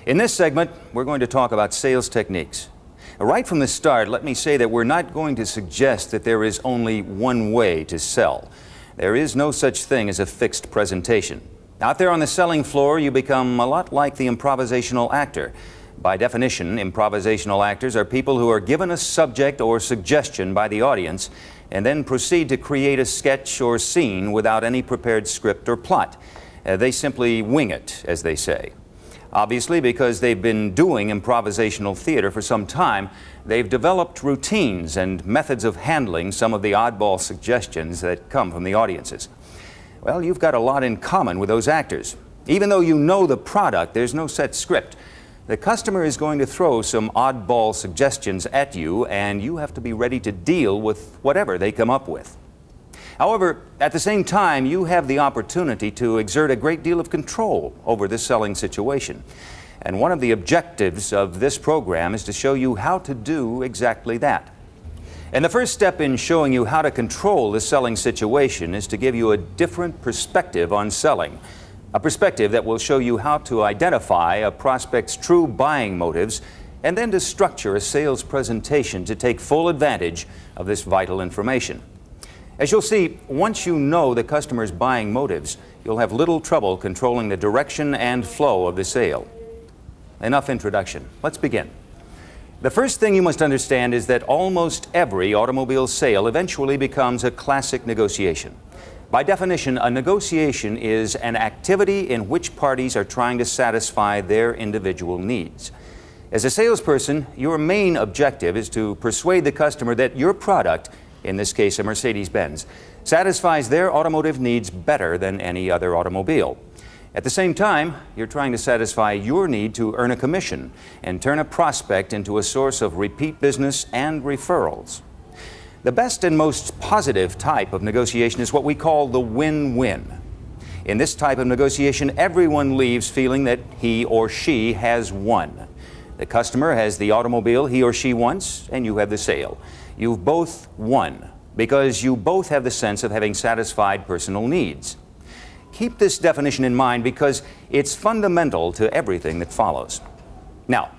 In this segment, we're going to talk about sales techniques. Right from the start, let me say that we're not going to suggest that there is only one way to sell. There is no such thing as a fixed presentation. Out there on the selling floor, you become a lot like the improvisational actor. By definition, improvisational actors are people who are given a subject or suggestion by the audience and then proceed to create a sketch or scene without any prepared script or plot. They simply wing it, as they say. Obviously, because they've been doing improvisational theater for some time, they've developed routines and methods of handling some of the oddball suggestions that come from the audiences. Well, you've got a lot in common with those actors. Even though you know the product, there's no set script. The customer is going to throw some oddball suggestions at you, and you have to be ready to deal with whatever they come up with. However, at the same time, you have the opportunity to exert a great deal of control over the selling situation. And one of the objectives of this program is to show you how to do exactly that. And the first step in showing you how to control the selling situation is to give you a different perspective on selling. A perspective that will show you how to identify a prospect's true buying motives and then to structure a sales presentation to take full advantage of this vital information. As you'll see, once you know the customer's buying motives, you'll have little trouble controlling the direction and flow of the sale. Enough introduction. Let's begin. The first thing you must understand is that almost every automobile sale eventually becomes a classic negotiation. By definition, a negotiation is an activity in which parties are trying to satisfy their individual needs. As a salesperson, your main objective is to persuade the customer that your product, in this case a Mercedes-Benz, satisfies their automotive needs better than any other automobile. At the same time, you're trying to satisfy your need to earn a commission and turn a prospect into a source of repeat business and referrals. The best and most positive type of negotiation is what we call the win-win. In this type of negotiation, everyone leaves feeling that he or she has won. The customer has the automobile he or she wants, and you have the sale. You've both won because you both have the sense of having satisfied personal needs. Keep this definition in mind because it's fundamental to everything that follows. Now,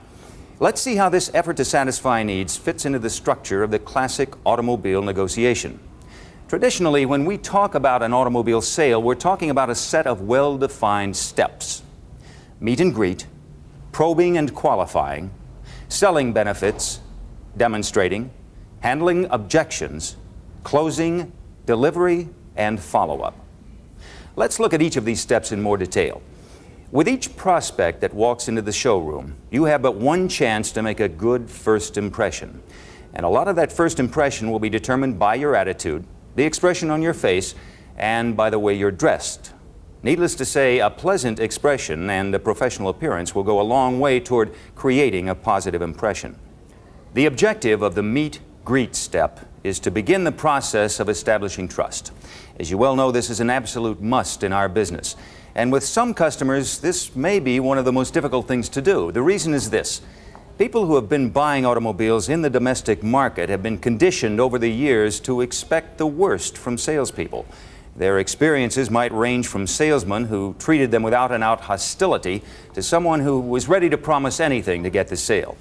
let's see how this effort to satisfy needs fits into the structure of the classic automobile negotiation. Traditionally, when we talk about an automobile sale, we're talking about a set of well-defined steps. Meet and greet, probing and qualifying, selling benefits, demonstrating, handling objections, closing, delivery, and follow-up. Let's look at each of these steps in more detail. With each prospect that walks into the showroom, you have but one chance to make a good first impression. And a lot of that first impression will be determined by your attitude, the expression on your face, and by the way you're dressed. Needless to say, a pleasant expression and a professional appearance will go a long way toward creating a positive impression. The objective of the meet-greet step is to begin the process of establishing trust. As you well know, this is an absolute must in our business. And with some customers, this may be one of the most difficult things to do. The reason is this. People who have been buying automobiles in the domestic market have been conditioned over the years to expect the worst from salespeople. Their experiences might range from salesmen who treated them with out-and-out hostility to someone who was ready to promise anything to get the sale.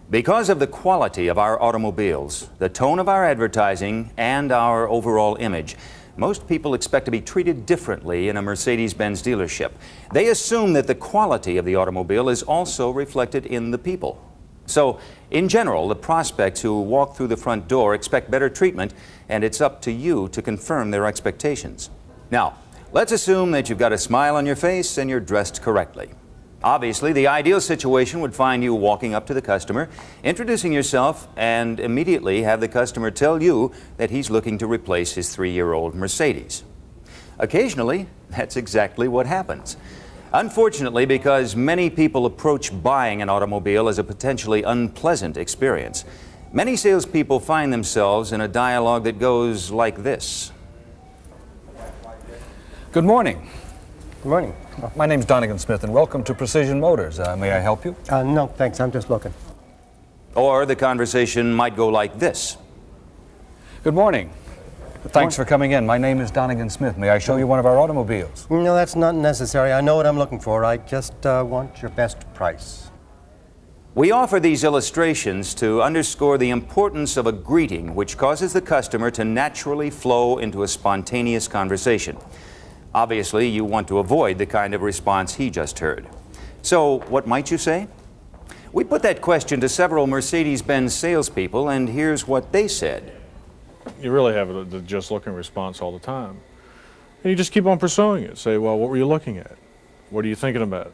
Because of the quality of our automobiles, the tone of our advertising, and our overall image, most people expect to be treated differently in a Mercedes-Benz dealership. They assume that the quality of the automobile is also reflected in the people. So, in general, the prospects who walk through the front door expect better treatment, and it's up to you to confirm their expectations. Now, let's assume that you've got a smile on your face and you're dressed correctly. Obviously, the ideal situation would find you walking up to the customer, introducing yourself, and immediately have the customer tell you that he's looking to replace his 3-year-old Mercedes. Occasionally, that's exactly what happens. Unfortunately, because many people approach buying an automobile as a potentially unpleasant experience, many salespeople find themselves in a dialogue that goes like this. Good morning. Good morning. My name's Donegan Smith, and welcome to Precision Motors. May I help you? No, thanks. I'm just looking. Or the conversation might go like this. Good morning. Thanks for coming in. My name is Donegan Smith. May I show you one of our automobiles? No, that's not necessary. I know what I'm looking for. I just want your best price. We offer these illustrations to underscore the importance of a greeting which causes the customer to naturally flow into a spontaneous conversation. Obviously, you want to avoid the kind of response he just heard. So, what might you say? We put that question to several Mercedes-Benz salespeople, and here's what they said. You really have a just-looking response all the time. And you just keep on pursuing it. Say, well, what were you looking at? What are you thinking about?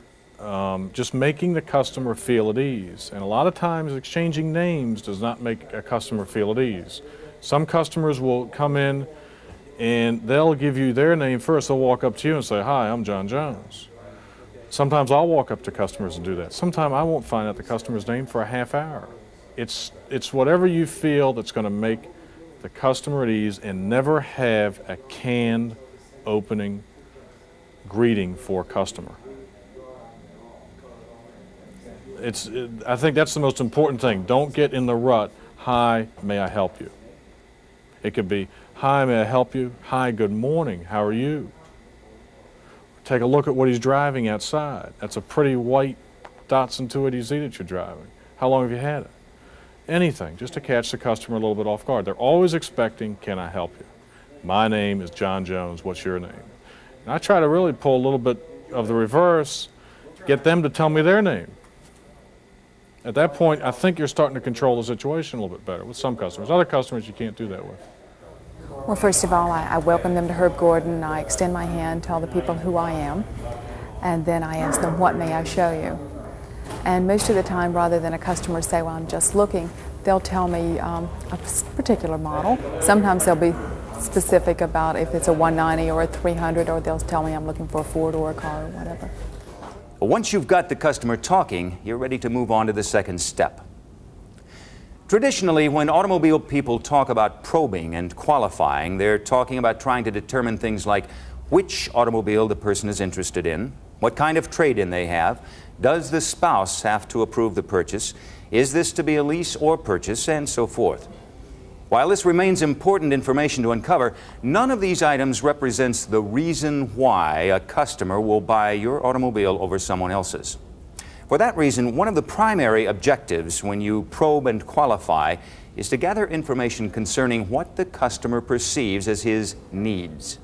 Just making the customer feel at ease. And a lot of times exchanging names does not make a customer feel at ease. Some customers will come in and they'll give you their name first. They'll walk up to you and say, hi, I'm John Jones. Sometimes I'll walk up to customers and do that. Sometimes I won't find out the customer's name for a half hour. It's whatever you feel that's going to make the customer at ease, and never have a canned opening greeting for a customer. I think that's the most important thing. Don't get in the rut. Hi, may I help you? It could be, hi, may I help you? Hi, good morning, how are you? Take a look at what he's driving outside. That's a pretty white Datsun 280Z that you're driving. How long have you had it? Anything, just to catch the customer a little bit off guard. They're always expecting, can I help you? My name is John Jones, what's your name? And I try to really pull a little bit of the reverse, get them to tell me their name. At that point, I think you're starting to control the situation a little bit better with some customers. Other customers you can't do that with. Well, first of all, I welcome them to Herb Gordon. I extend my hand, tell the people who I am, and then I ask them, what may I show you? And most of the time, rather than a customer say, well, I'm just looking, they'll tell me a particular model. Sometimes they'll be specific about if it's a 190 or a 300, or they'll tell me I'm looking for a four-door car or whatever. Once you've got the customer talking, you're ready to move on to the second step. Traditionally, when automobile people talk about probing and qualifying, they're talking about trying to determine things like which automobile the person is interested in, what kind of trade-in they have, does the spouse have to approve the purchase, is this to be a lease or purchase, and so forth. While this remains important information to uncover, none of these items represents the reason why a customer will buy your automobile over someone else's. For that reason, one of the primary objectives when you probe and qualify is to gather information concerning what the customer perceives as his needs.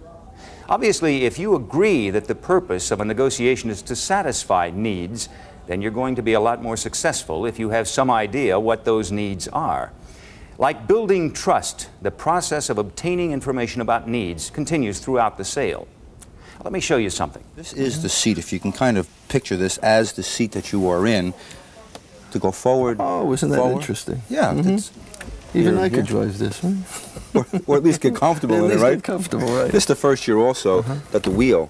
Obviously, if you agree that the purpose of a negotiation is to satisfy needs, then you're going to be a lot more successful if you have some idea what those needs are. Like building trust, the process of obtaining information about needs continues throughout the sale. Let me show you something. This is the seat, if you can kind of picture this as the seat that you are in, to go forward. Oh, isn't that interesting? Yeah. Even I could drive this, right? or at least get comfortable in it, right? Get comfortable, right? This is the first year also that the wheel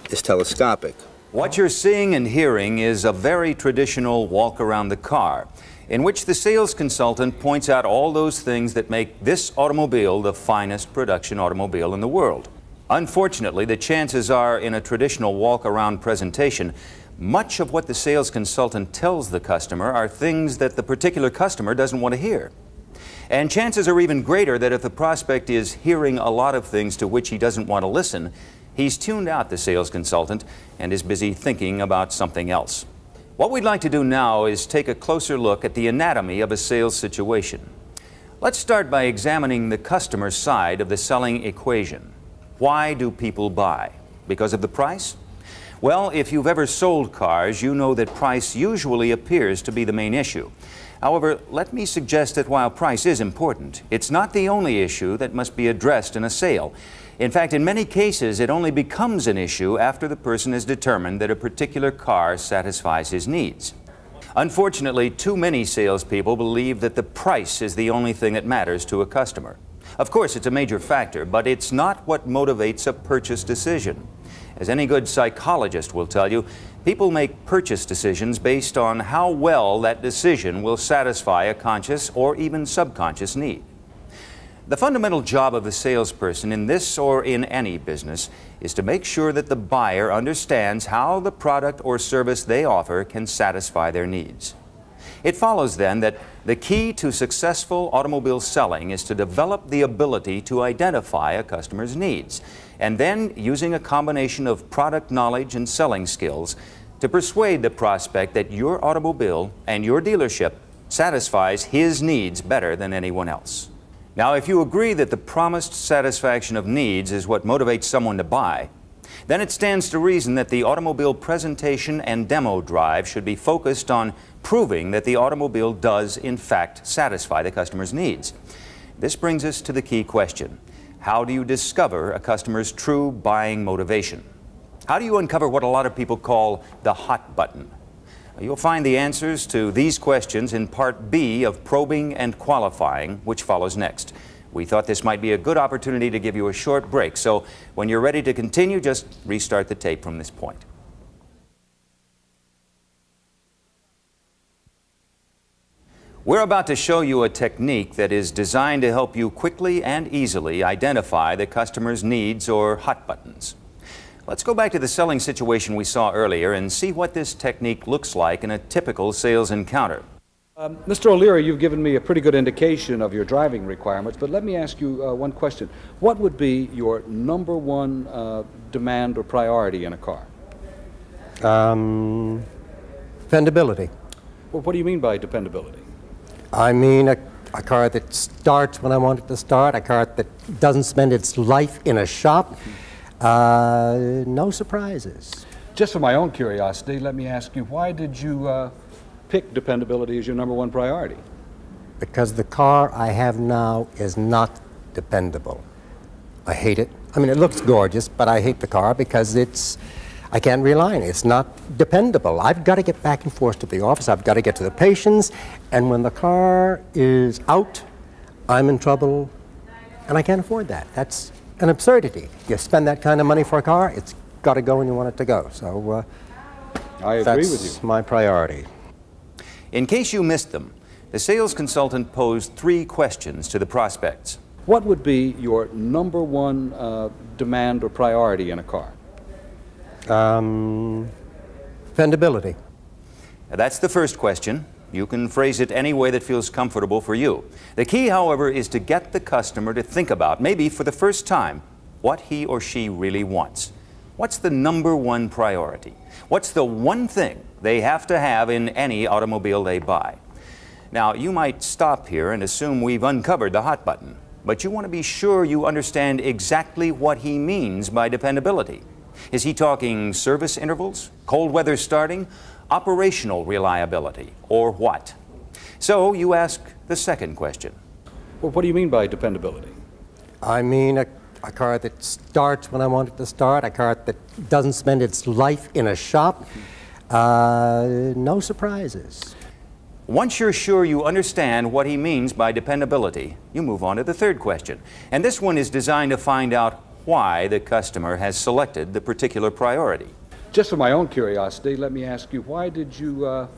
is telescopic. What you're seeing and hearing is a very traditional walk around the car, in which the sales consultant points out all those things that make this automobile the finest production automobile in the world. Unfortunately, the chances are in a traditional walk-around presentation, much of what the sales consultant tells the customer are things that the particular customer doesn't want to hear. And chances are even greater that if the prospect is hearing a lot of things to which he doesn't want to listen, he's tuned out the sales consultant and is busy thinking about something else. What we'd like to do now is take a closer look at the anatomy of a sales situation. Let's start by examining the customer side of the selling equation. Why do people buy? Because of the price? Well, if you've ever sold cars, you know that price usually appears to be the main issue. However, let me suggest that while price is important, it's not the only issue that must be addressed in a sale. In fact, in many cases, it only becomes an issue after the person has determined that a particular car satisfies his needs. Unfortunately, too many salespeople believe that the price is the only thing that matters to a customer. Of course, it's a major factor, but it's not what motivates a purchase decision. As any good psychologist will tell you, people make purchase decisions based on how well that decision will satisfy a conscious or even subconscious need. The fundamental job of the salesperson in this or in any business is to make sure that the buyer understands how the product or service they offer can satisfy their needs. It follows then that the key to successful automobile selling is to develop the ability to identify a customer's needs, and then using a combination of product knowledge and selling skills to persuade the prospect that your automobile and your dealership satisfies his needs better than anyone else. Now, if you agree that the promised satisfaction of needs is what motivates someone to buy, then it stands to reason that the automobile presentation and demo drive should be focused on proving that the automobile does in fact satisfy the customer's needs. This brings us to the key question. How do you discover a customer's true buying motivation? How do you uncover what a lot of people call the hot button? You'll find the answers to these questions in Part B of Probing and Qualifying, which follows next. We thought this might be a good opportunity to give you a short break, so when you're ready to continue, just restart the tape from this point. We're about to show you a technique that is designed to help you quickly and easily identify the customer's needs or hot buttons. Let's go back to the selling situation we saw earlier and see what this technique looks like in a typical sales encounter. Mr. O'Leary, you've given me a pretty good indication of your driving requirements, but let me ask you one question. What would be your number one demand or priority in a car? Dependability. Well, what do you mean by dependability? I mean a car that starts when I want it to start, a car that doesn't spend its life in a shop, no surprises. Just for my own curiosity, let me ask you, why did you pick dependability as your number one priority? Because the car I have now is not dependable. I hate it. I mean, it looks gorgeous, but I hate the car because I can't rely on it. It's not dependable. I've got to get back and forth to the office. I've got to get to the patients. And when the car is out, I'm in trouble, and I can't afford that. That's an absurdity. You spend that kind of money for a car, it's got to go when you want it to go. So I agree with you. That's my priority. In case you missed them, the sales consultant posed 3 questions to the prospects. What would be your number one demand or priority in a car? Dependability. Now, that's the first question. You can phrase it any way that feels comfortable for you. The key, however, is to get the customer to think about, maybe for the first time, what he or she really wants. What's the number one priority? What's the one thing they have to have in any automobile they buy? Now, you might stop here and assume we've uncovered the hot button, but you want to be sure you understand exactly what he means by dependability. Is he talking service intervals, cold weather starting, operational reliability, or what? So you ask the second question. Well, what do you mean by dependability? I mean a car that starts when I want it to start, a car that doesn't spend its life in a shop, no surprises. Once you're sure you understand what he means by dependability, you move on to the third question. And this one is designed to find out why the customer has selected the particular priority. Just for my own curiosity, let me ask you, why did you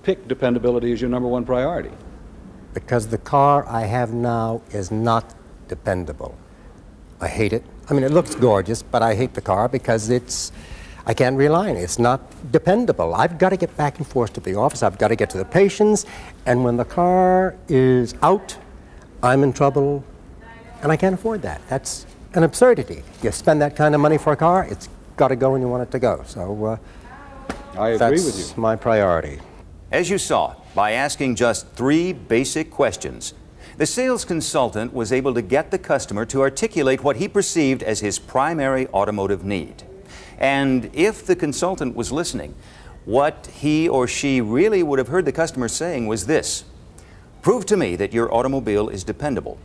pick dependability as your number one priority? Because the car I have now is not dependable. I hate it. I mean, it looks gorgeous, but I hate the car because I can't rely on it. It's not dependable. I've got to get back and forth to the office. I've got to get to the patients. And when the car is out, I'm in trouble, and I can't afford that. That's an absurdity. You spend that kind of money for a car, it's got to go when you want it to go. So I agree with you. That's my priority. As you saw, by asking just 3 basic questions, the sales consultant was able to get the customer to articulate what he perceived as his primary automotive need. And if the consultant was listening, what he or she really would have heard the customer saying was this: prove to me that your automobile is dependable.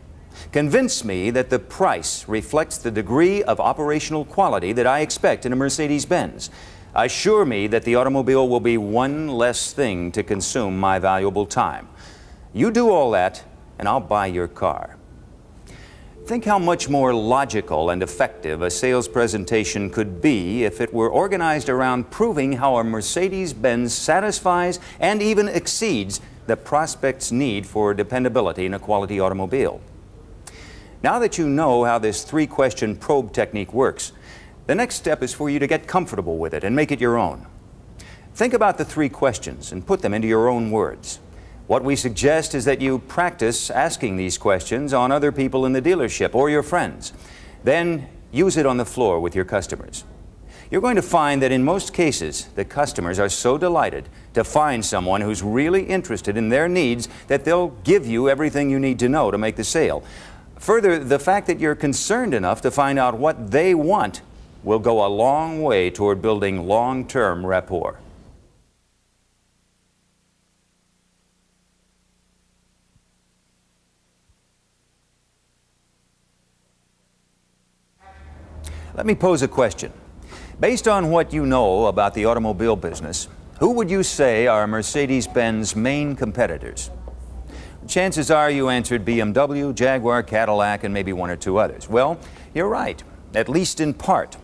Convince me that the price reflects the degree of operational quality that I expect in a Mercedes-Benz. Assure me that the automobile will be one less thing to consume my valuable time. You do all that, and I'll buy your car. Think how much more logical and effective a sales presentation could be if it were organized around proving how a Mercedes-Benz satisfies and even exceeds the prospect's need for dependability in a quality automobile. Now that you know how this 3-question probe technique works, the next step is for you to get comfortable with it and make it your own. Think about the 3 questions and put them into your own words. What we suggest is that you practice asking these questions on other people in the dealership or your friends. Then use it on the floor with your customers. You're going to find that in most cases, the customers are so delighted to find someone who's really interested in their needs that they'll give you everything you need to know to make the sale. Further, the fact that you're concerned enough to find out what they want will go a long way toward building long-term rapport. Let me pose a question. Based on what you know about the automobile business, who would you say are Mercedes-Benz main competitors? Chances are you answered BMW, Jaguar, Cadillac, and maybe one or two others. Well, you're right, at least in part.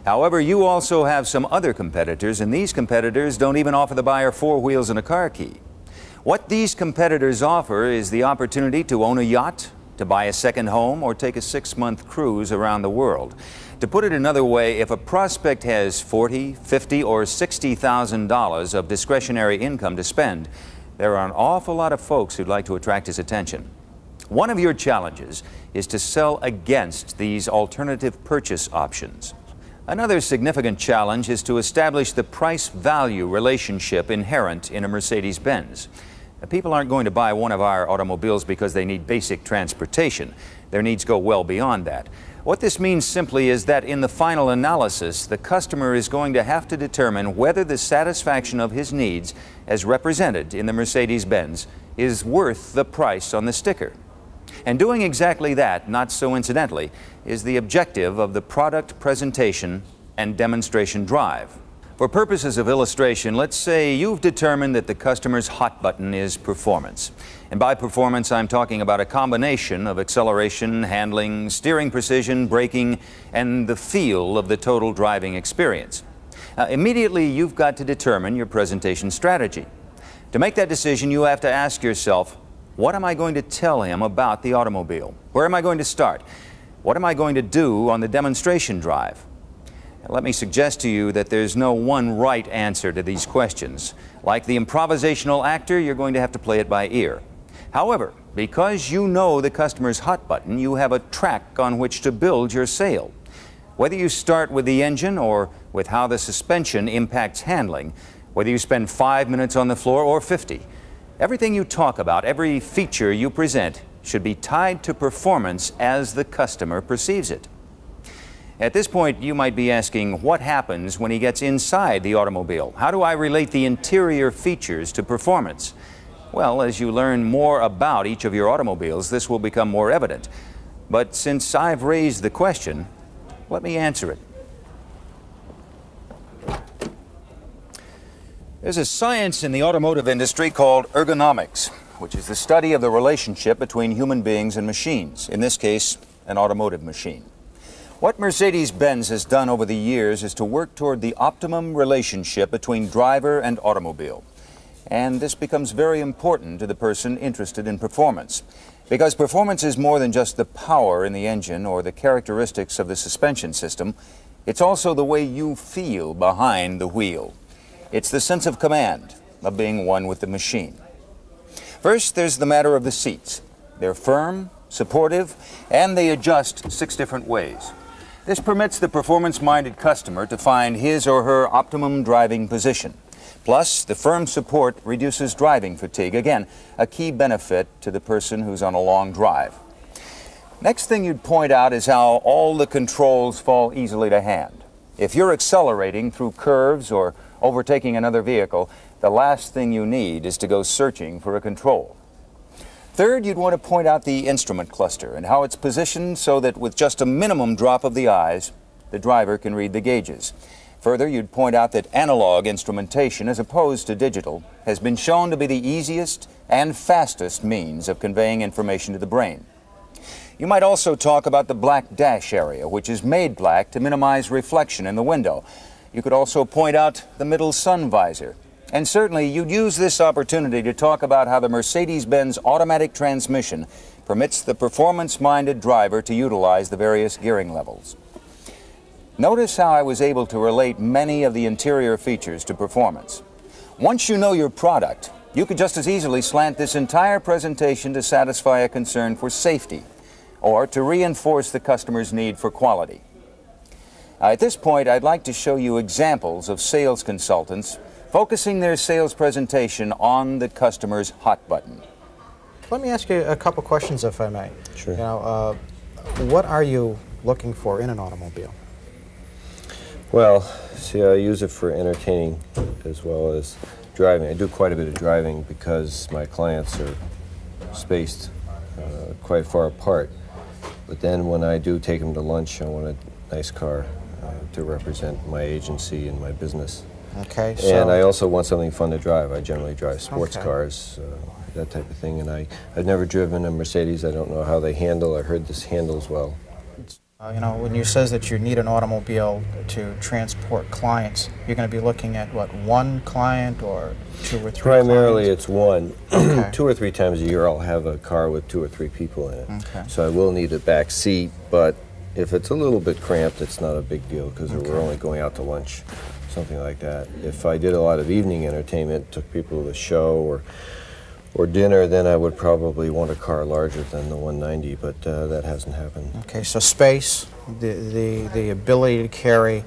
However, you also have some other competitors, and these competitors don't even offer the buyer 4 wheels and a car key. What these competitors offer is the opportunity to own a yacht, to buy a second home, or take a 6-month cruise around the world. To put it another way, if a prospect has $40,000, $50,000, or $60,000 of discretionary income to spend, there are an awful lot of folks who'd like to attract his attention. One of your challenges is to sell against these alternative purchase options. Another significant challenge is to establish the price-value relationship inherent in a Mercedes-Benz. People aren't going to buy one of our automobiles because they need basic transportation. Their needs go well beyond that. What this means simply is that in the final analysis, the customer is going to have to determine whether the satisfaction of his needs, as represented in the Mercedes-Benz, is worth the price on the sticker. And doing exactly that, not so incidentally, is the objective of the product presentation and demonstration drive. For purposes of illustration, let's say you've determined that the customer's hot button is performance. And by performance, I'm talking about a combination of acceleration, handling, steering precision, braking, and the feel of the total driving experience. Immediately, you've got to determine your presentation strategy. To make that decision, you have to ask yourself, what am I going to tell him about the automobile? Where am I going to start? What am I going to do on the demonstration drive? Let me suggest to you that there's no one right answer to these questions. Like the improvisational actor, you're going to have to play it by ear. However, because you know the customer's hot button, you have a track on which to build your sale. Whether you start with the engine or with how the suspension impacts handling, whether you spend 5 minutes on the floor or 50, everything you talk about, every feature you present, should be tied to performance as the customer perceives it. At this point, you might be asking, what happens when he gets inside the automobile? How do I relate the interior features to performance? Well, as you learn more about each of your automobiles, this will become more evident. But since I've raised the question, let me answer it. There's a science in the automotive industry called ergonomics, which is the study of the relationship between human beings and machines, in this case, an automotive machine. What Mercedes-Benz has done over the years is to work toward the optimum relationship between driver and automobile. And this becomes very important to the person interested in performance, because performance is more than just the power in the engine or the characteristics of the suspension system. It's also the way you feel behind the wheel. It's the sense of command, of being one with the machine. First, there's the matter of the seats. They're firm, supportive, and they adjust 6 different ways. This permits the performance-minded customer to find his or her optimum driving position. Plus, the firm support reduces driving fatigue. Again, a key benefit to the person who's on a long drive. Next thing you'd point out is how all the controls fall easily to hand. If you're accelerating through curves or overtaking another vehicle, the last thing you need is to go searching for a control. Third, you'd want to point out the instrument cluster and how it's positioned so that with just a minimum drop of the eyes, the driver can read the gauges. Further, you'd point out that analog instrumentation, as opposed to digital, has been shown to be the easiest and fastest means of conveying information to the brain. You might also talk about the black dash area, which is made black to minimize reflection in the window. You could also point out the middle sun visor. And certainly, you'd use this opportunity to talk about how the Mercedes-Benz automatic transmission permits the performance-minded driver to utilize the various gearing levels. Notice how I was able to relate many of the interior features to performance. Once you know your product, You could just as easily slant this entire presentation to satisfy a concern for safety or to reinforce the customer's need for quality. At this point, I'd like to show you examples of sales consultants focusing their sales presentation on the customer's hot button. Let me ask you a couple questions, if I may. Sure. You know, what are you looking for in an automobile? Well, see, I use it for entertaining as well as driving. I do quite a bit of driving because my clients are spaced quite far apart. But then when I do take them to lunch, I want a nice car to represent my agency and my business. Okay. So And I also want something fun to drive. I generally drive sports Okay. cars, that type of thing. And I've never driven a Mercedes. I don't know how they handle. I heard this handles well. you know, when you says that you need an automobile to transport clients, you're going to be looking at, what, one client or two or three Primarily clients? it's one. Okay. 2 or 3 times a year I'll have a car with 2 or 3 people in it. Okay. So I will need a back seat, but if it's a little bit cramped, it's not a big deal because we're only going out to lunch, something like that. If I did a lot of evening entertainment, took people to the show or dinner, then I would probably want a car larger than the 190, but that hasn't happened. Okay, so space, the ability to carry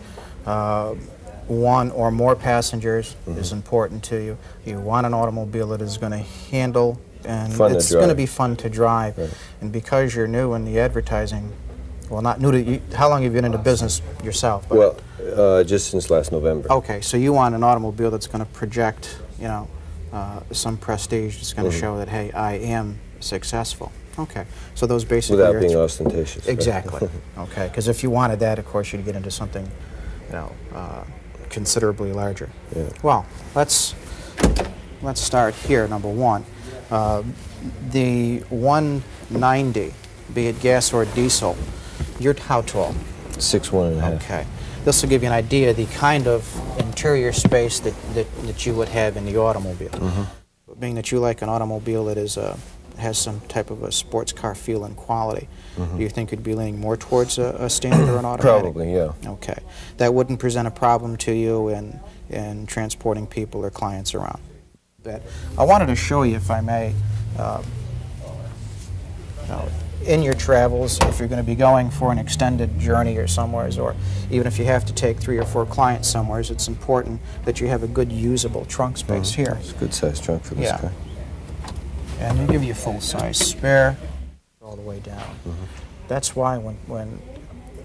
one or more passengers is important to you. You want an automobile that is going to handle, and it's going to be fun to drive. Right. And because you're new in the advertising, well, not new to you, how long have you been into business yourself? Well, just since last November. Okay, so you want an automobile that's going to project, you know, some prestige. It's going to show that, hey, I am successful. Okay, so those basically Without are being ostentatious. Right? exactly. Okay, because if you wanted that, of course, you'd get into something, you know, considerably larger. Yeah. Well, let's start here. Number one, the 190, be it gas or diesel. You're how tall? 6'1½". Okay. This will give you an idea of the kind of interior space that you would have in the automobile. Being that you like an automobile that is has some type of a sports car feel and quality, do you think you'd be leaning more towards a standard or an automatic? Probably, yeah. Okay. That wouldn't present a problem to you in transporting people or clients around. I wanted to show you, if I may, in your travels, if you're going to be going for an extended journey or somewheres, or even if you have to take 3 or 4 clients somewheres, it's important that you have a good usable trunk space here. It's a good sized trunk for this car. And they give you a full-size spare all the way down. That's why when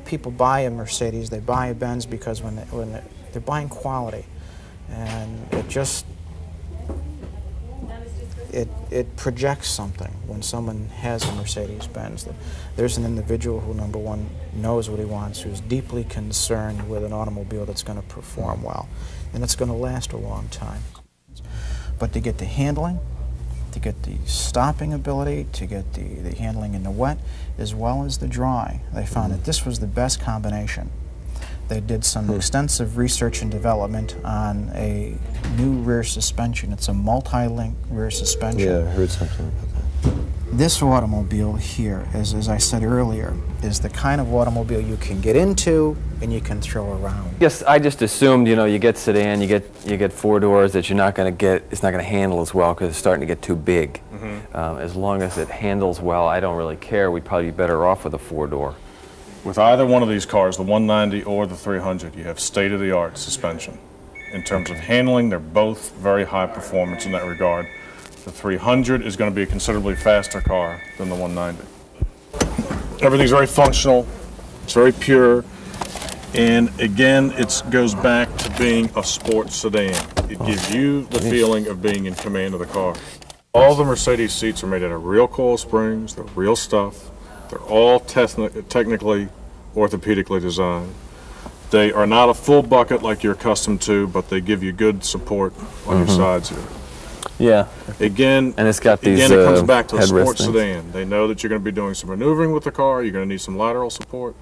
people buy a Mercedes, they buy a Benz because when they're buying quality, and it just it projects something when someone has a Mercedes-Benz. There's an individual who, number one, knows what he wants, who's deeply concerned with an automobile that's going to perform well, and it's going to last a long time. But to get the handling, to get the stopping ability, to get the handling in the wet, as well as the dry, they found that this was the best combination. They did some extensive research and development on a new rear suspension. It's a multi-link rear suspension. Yeah, I heard something about that. This automobile here, as I said earlier, is the kind of automobile you can get into and you can throw around. Yes, I just assumed, you know, you get sedan, you get 4 doors, that you're not going to get, it's not going to handle as well because it's starting to get too big. As long as it handles well, I don't really care. We'd probably be better off with a 4-door. With either one of these cars, the 190 or the 300, you have state-of-the-art suspension. In terms of handling, they're both very high performance in that regard. The 300 is going to be a considerably faster car than the 190. Everything's very functional, it's very pure, and again, it goes back to being a sports sedan. It gives you the feeling of being in command of the car. All the Mercedes seats are made out of real coil springs, they're real stuff. They're all technically orthopedically designed. They are not a full bucket like you're accustomed to, but they give you good support on your sides here. Yeah. Again, and it's got these it comes back to a sports things. sedan. They know that you're going to be doing some maneuvering with the car, you're going to need some lateral support,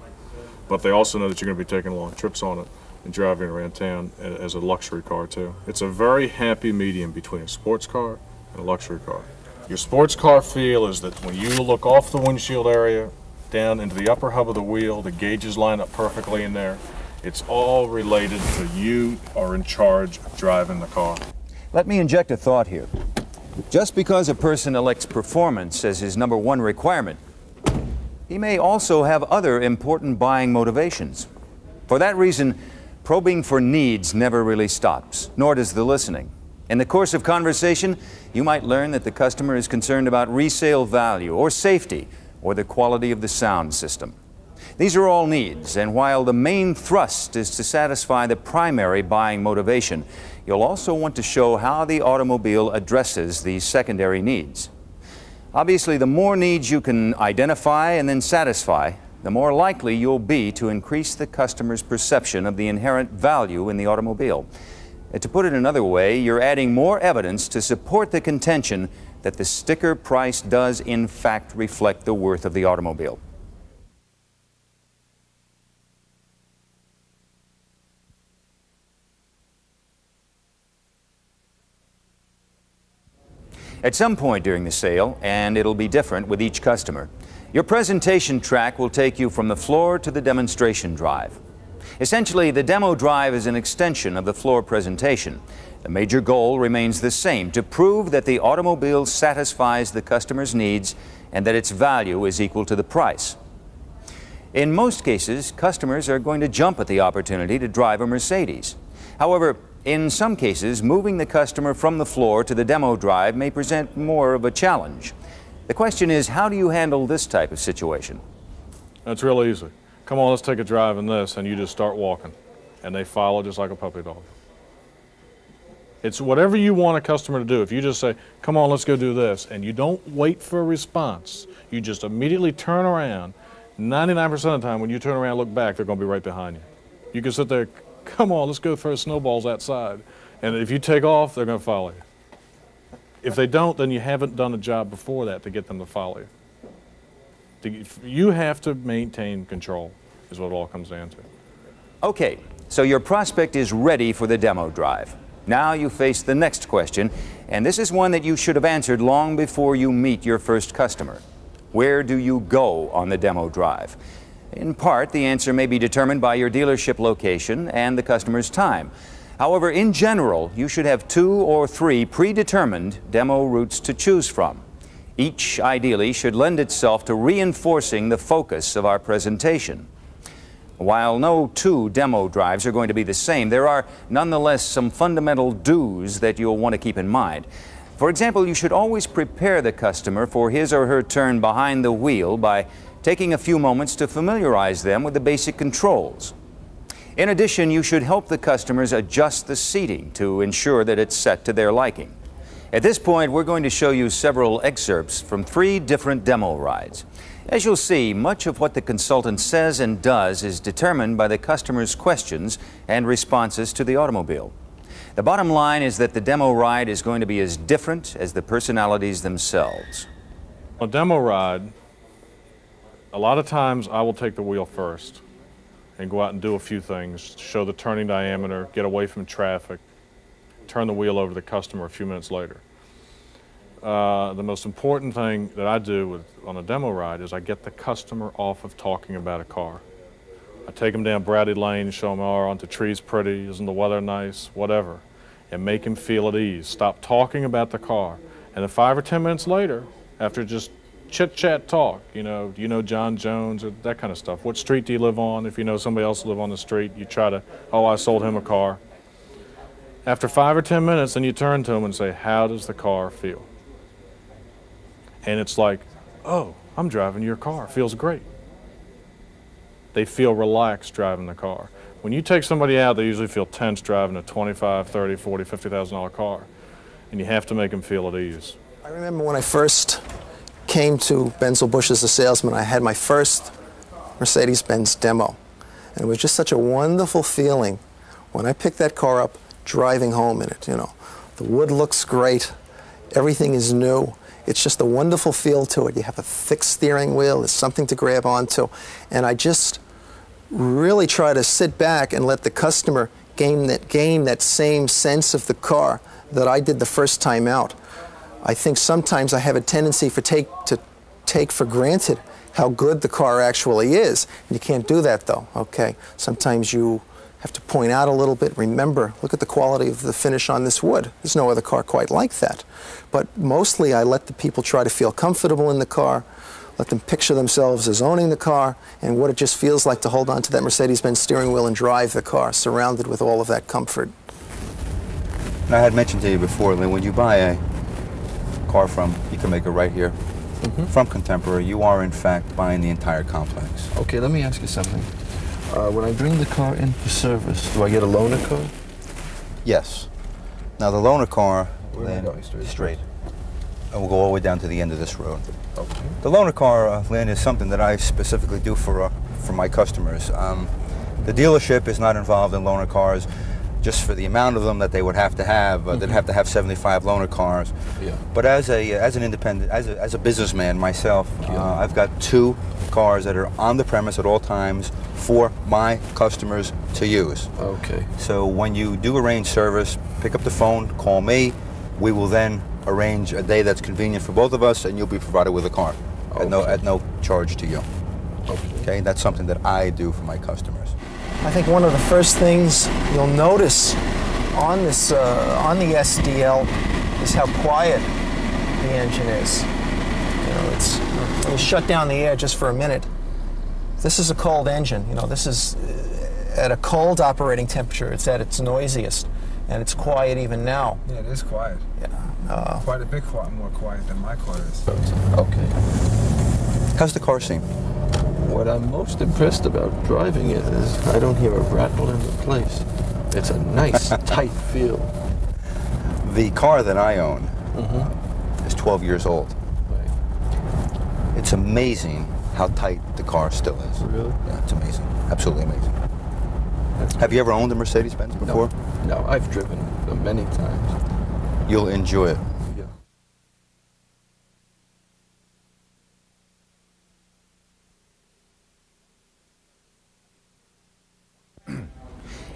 but they also know that you're going to be taking long trips on it and driving around town as a luxury car too. It's a very happy medium between a sports car and a luxury car. Your sports car feel is that when you look off the windshield area, down into the upper hub of the wheel, the gauges line up perfectly in there. It's all related to you are in charge of driving the car. Let me inject a thought here. Just because a person elects performance as his #1 requirement, he may also have other important buying motivations. For that reason, probing for needs never really stops, nor does the listening. In the course of conversation, you might learn that the customer is concerned about resale value or safety or the quality of the sound system. These are all needs, and while the main thrust is to satisfy the primary buying motivation, you'll also want to show how the automobile addresses these secondary needs. Obviously, the more needs you can identify and then satisfy, the more likely you'll be to increase the customer's perception of the inherent value in the automobile. To put it another way, you're adding more evidence to support the contention that the sticker price does in fact reflect the worth of the automobile. At some point during the sale, and it'll be different with each customer, your presentation track will take you from the floor to the demonstration drive. Essentially, the demo drive is an extension of the floor presentation. The major goal remains the same: to prove that the automobile satisfies the customer's needs and that its value is equal to the price. In most cases, customers are going to jump at the opportunity to drive a Mercedes. However, in some cases, moving the customer from the floor to the demo drive may present more of a challenge. The question is, how do you handle this type of situation? That's real easy. Come on, let's take a drive in this, and you just start walking. And they follow just like a puppy dog. It's whatever you want a customer to do. If you just say, come on, let's go do this, and you don't wait for a response, you just immediately turn around. 99% of the time, when you turn around and look back, they're going to be right behind you. You can sit there, come on, let's go throw snowballs outside. And if you take off, they're going to follow you. If they don't, then you haven't done a job before that to get them to follow you. You have to maintain control, is what it all comes down to. Okay, so your prospect is ready for the demo drive. Now you face the next question, and this is one that you should have answered long before you meet your first customer. Where do you go on the demo drive? In part, the answer may be determined by your dealership location and the customer's time. However, in general, you should have 2 or 3 predetermined demo routes to choose from. Each, ideally, should lend itself to reinforcing the focus of our presentation. While no 2 demo drives are going to be the same, there are nonetheless some fundamental do's that you'll want to keep in mind. For example, you should always prepare the customer for his or her turn behind the wheel by taking a few moments to familiarize them with the basic controls. In addition, you should help the customers adjust the seating to ensure that it's set to their liking. At this point, we're going to show you several excerpts from 3 different demo rides. As you'll see, much of what the consultant says and does is determined by the customer's questions and responses to the automobile. The bottom line is that the demo ride is going to be as different as the personalities themselves. A demo ride, a lot of times I will take the wheel first and go out and do a few things, show the turning diameter, get away from traffic, turn the wheel over to the customer a few minutes later. The most important thing that I do on a demo ride is I get the customer off of talking about a car. I take them down Bradley Lane, show them, oh, aren't the trees pretty, isn't the weather nice, whatever, and make him feel at ease. Stop talking about the car. And then 5 or 10 minutes later, after just chit-chat talk, do you know John Jones, or that kind of stuff. What street do you live on? If you know somebody else live on the street, you try to, oh, I sold him a car. After 5 or 10 minutes, then you turn to him and say, how does the car feel? And it's like, oh, I'm driving your car. It feels great. They feel relaxed driving the car. When you take somebody out, they usually feel tense driving a $25,000, $30,000, $40,000, $50,000 car, and you have to make them feel at ease. I remember when I first came to Benzel Busch as a salesman, I had my first Mercedes-Benz demo. And it was just such a wonderful feeling when I picked that car up driving home in it. The wood looks great, everything is new. It's just a wonderful feel to it. You have a thick steering wheel, there's something to grab onto. And I just really try to sit back and let the customer gain that same sense of the car that I did the first time out. I think sometimes I have a tendency to take for granted how good the car actually is. And you can't do that though, okay? Sometimes you have to point out a little bit. Remember, look at the quality of the finish on this wood. There's no other car quite like that. But mostly I let the people try to feel comfortable in the car, let them picture themselves as owning the car and what it just feels like to hold on to that Mercedes-Benz steering wheel and drive the car, surrounded with all of that comfort. And I had mentioned to you before, Lynn, when you buy a car from, you can make it right here, from Contemporary, you are in fact buying the entire complex. Okay, let me ask you something. When I bring the car in for service, do I get a loaner car? Yes. Now the loaner car, Where am I going? straight. And we'll go all the way down to the end of this road. Okay. The loaner car, Lynn, is something that I specifically do for my customers. The dealership is not involved in loaner cars. Just for the amount of them that they would have to have, they'd have to have 75 loaner cars. Yeah. But as an independent, as a businessman myself, I've got 2 cars that are on the premise at all times for my customers to use. Okay. So when you do arrange service, pick up the phone, call me. We will then arrange a day that's convenient for both of us, and you'll be provided with a car at no charge to you. Okay, that's something that I do for my customers. I think one of the first things you'll notice on this on the SDL is how quiet the engine is. You know, it's when you shut down the air just for a minute. This is a cold engine. You know, this is at a cold operating temperature. It's at its noisiest, and it's quiet even now. Yeah, it is quiet. Yeah. Quite a bit more quiet than my car is. Okay. How's the car seem? What I'm most impressed about driving it is I don't hear a rattle in the place. It's a nice, tight feel. The car that I own is 12 years old. Right. It's amazing how tight the car still is. Really? Yeah, it's amazing. Absolutely amazing. Have you ever owned a Mercedes-Benz before? No, I've driven them many times. You'll enjoy it.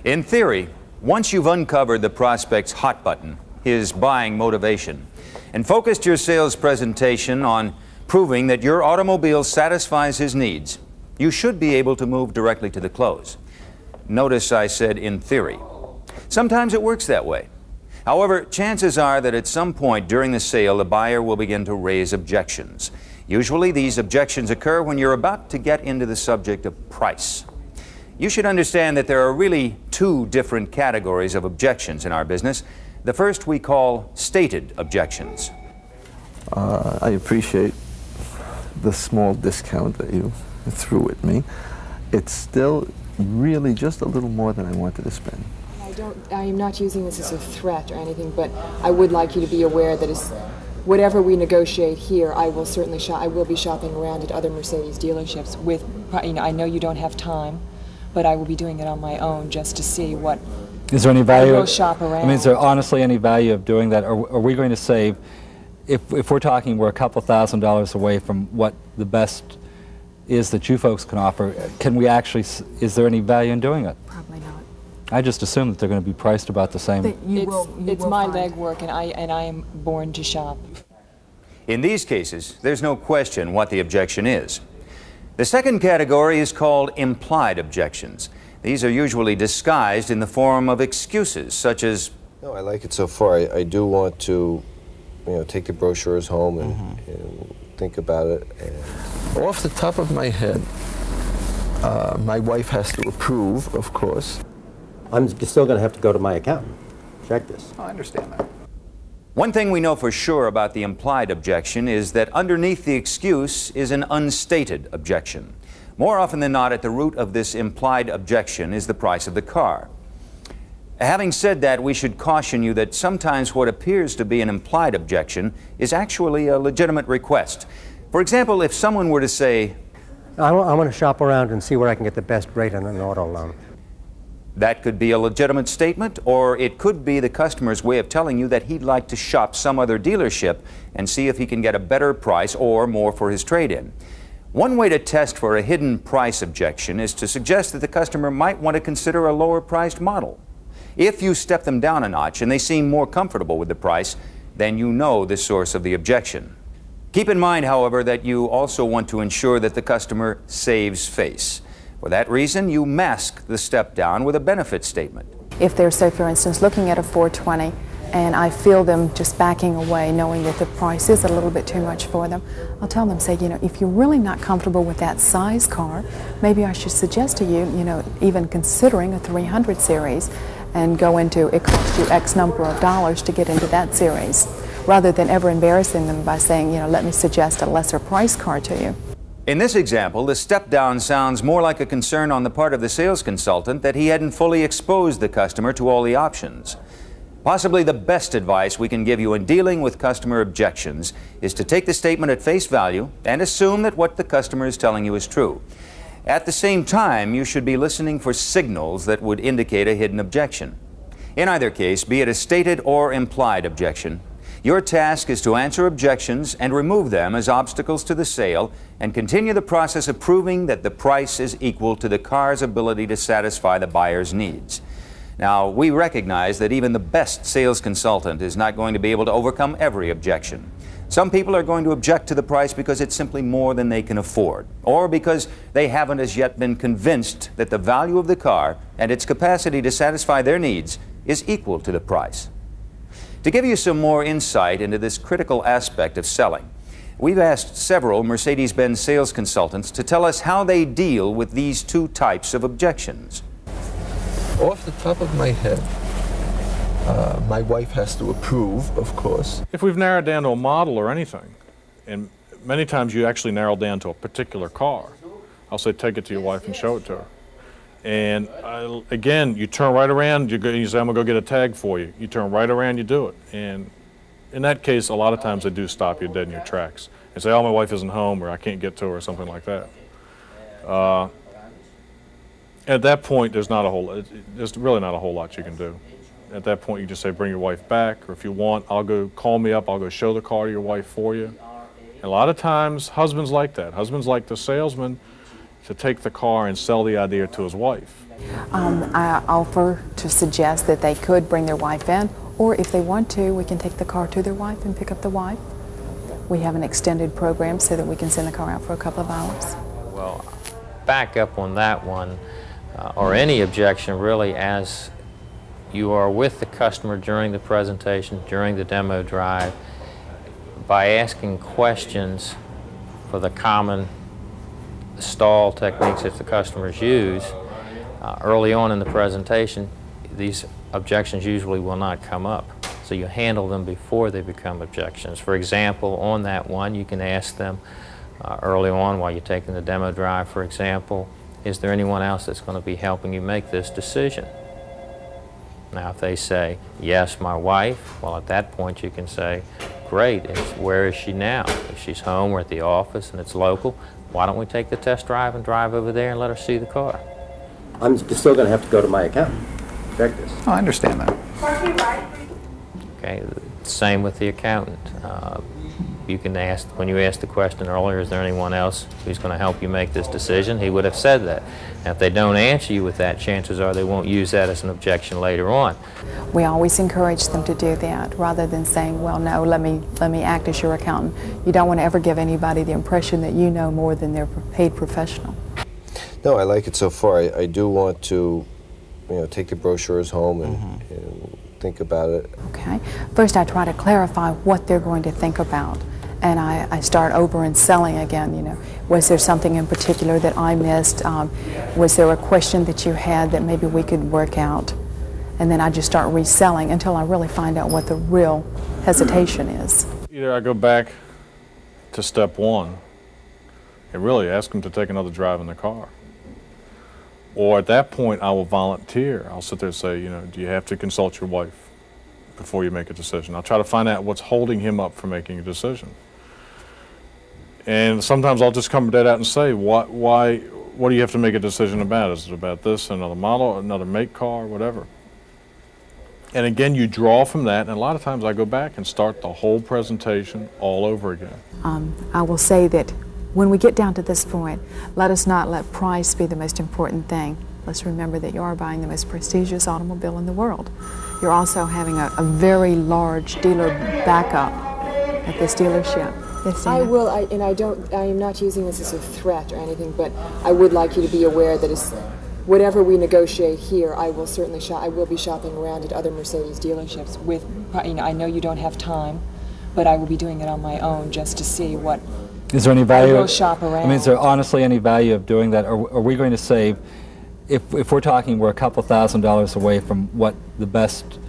In theory, once you've uncovered the prospect's hot button, his buying motivation, and focused your sales presentation on proving that your automobile satisfies his needs, you should be able to move directly to the close. Notice I said in theory. Sometimes it works that way. However, chances are that at some point during the sale, the buyer will begin to raise objections. Usually these objections occur when you're about to get into the subject of price. You should understand that there are really 2 different categories of objections in our business. The first we call stated objections. I appreciate the small discount that you threw at me. It's still really just a little more than I wanted to spend. I am not using this as a threat or anything, but I would like you to be aware that whatever we negotiate here, I will certainly I will be shopping around at other Mercedes dealerships with, you know, I know you don't have time, but I will be doing it on my own just to see what. Is there any value? I will shop around. I mean, is there honestly any value of doing that? Are we going to save, if we're talking, we're a couple $1,000s away from what the best is that you folks can offer, can we actually, is there any value in doing it? Probably not. I just assume that they're going to be priced about the same. It's my legwork, and I am born to shop. In these cases, there's no question what the objection is. The second category is called implied objections. These are usually disguised in the form of excuses, such as, No, I like it so far. I do want to, you know, take the brochures home and think about it. And off the top of my head, my wife has to approve, of course. I'm still going to have to go to my accountant. Check this. I understand that. one thing we know for sure about the implied objection is that underneath the excuse is an unstated objection. More often than not, at the root of this implied objection is the price of the car. Having said that, we should caution you that sometimes what appears to be an implied objection is actually a legitimate request. For example, if someone were to say, I want to shop around and see where I can get the best rate on an auto loan. that could be a legitimate statement, or it could be the customer's way of telling you that he'd like to shop some other dealership and see if he can get a better price or more for his trade-in. One way to test for a hidden price objection is to suggest that the customer might want to consider a lower-priced model. If you step them down a notch and they seem more comfortable with the price, then you know the source of the objection. Keep in mind, however, that you also want to ensure that the customer saves face. For that reason, you mask the step down with a benefit statement. If they're, say, for instance, looking at a 420 and I feel them just backing away knowing that the price is a little bit too much for them, I'll tell them, say, you know, if you're really not comfortable with that size car, maybe I should suggest to you, you know, even considering a 300 series and go into, it costs you X number of dollars to get into that series, rather than ever embarrassing them by saying, you know, let me suggest a lesser price car to you. In this example, the step down sounds more like a concern on the part of the sales consultant that he hadn't fully exposed the customer to all the options. Possibly the best advice we can give you in dealing with customer objections is to take the statement at face value and assume that what the customer is telling you is true. At the same time, you should be listening for signals that would indicate a hidden objection. In either case, be it a stated or implied objection, your task is to answer objections and remove them as obstacles to the sale and continue the process of proving that the price is equal to the car's ability to satisfy the buyer's needs. Now, we recognize that even the best sales consultant is not going to be able to overcome every objection. Some people are going to object to the price because it's simply more than they can afford, or because they haven't as yet been convinced that the value of the car and its capacity to satisfy their needs is equal to the price. To give you some more insight into this critical aspect of selling, we've asked several Mercedes-Benz sales consultants to tell us how they deal with these two types of objections. Off the top of my head, my wife has to approve, of course. If we've narrowed down to a model or anything, and many times you actually narrow down to a particular car, I'll say take it to your wife and show it to her. And again, you turn right around, you say, I'm going to go get a tag for you. You turn right around, you do it. And in that case, a lot of times they do stop you dead in your tracks and say, oh, my wife isn't home, or I can't get to her, or something like that. At that point, there's really not a whole lot you can do. At that point, you just say, bring your wife back, or if you want, call me up, I'll go show the car to your wife for you. And a lot of times, husbands like that. Husbands like the salesman to take the car and sell the idea to his wife. I offer to suggest that they could bring their wife in, or if they want to, we can take the car to their wife and pick up the wife. We have an extended program so that we can send the car out for a couple of hours. Well, back up on that one, or any objection really, as you are with the customer during the presentation, during the demo drive, by asking questions for the common stall techniques that the customers use early on in the presentation, these objections usually will not come up. So you handle them before they become objections. For example, on that one, you can ask them early on while you're taking the demo drive, for example, is there anyone else that's going to be helping you make this decision? Now, if they say, yes, my wife, well, at that point you can say, great, where is she now? If she's home or at the office and it's local, why don't we take the test drive and drive over there and let her see the car? I'm still going to have to go to my accountant. Check this. Oh, I understand that. Okay, same with the accountant. You can ask, when you asked the question earlier, is there anyone else who's going to help you make this decision? He would have said that. Now, if they don't answer you with that, chances are they won't use that as an objection later on. We always encourage them to do that, rather than saying, well, no, let me act as your accountant. You don't want to ever give anybody the impression that you know more than their paid professional. No, I like it so far. I do want to, take the brochures home and think about it. Okay. First, I try to clarify what they're going to think about. And I start over and selling again, Was there something in particular that I missed? Was there a question that you had that maybe we could work out? And then I just start reselling until I really find out what the real hesitation is. Either I go back to step one and really ask them to take another drive in the car. Or at that point, I will volunteer. I'll sit there and say, do you have to consult your wife before you make a decision? I'll try to find out what's holding him up from making a decision. And sometimes I'll just come dead out and say, what do you have to make a decision about? Is it about this, another model, another make car, whatever? And again, you draw from that, and a lot of times I go back and start the whole presentation all over again. I will say that when we get down to this point, let us not let price be the most important thing. Let's remember that you are buying the most prestigious automobile in the world. You're also having a very large dealer backup at this dealership. Yes, I will, and I am not using this as a threat or anything, but I would like you to be aware that whatever we negotiate here, I will certainly I will be shopping around at other Mercedes dealerships with, I know you don't have time, but I will be doing it on my own just to see what. Is there any value? I will shop around. I mean, is there honestly any value of doing that? Are we going to save, if we're talking we're a couple $1,000s away from what the best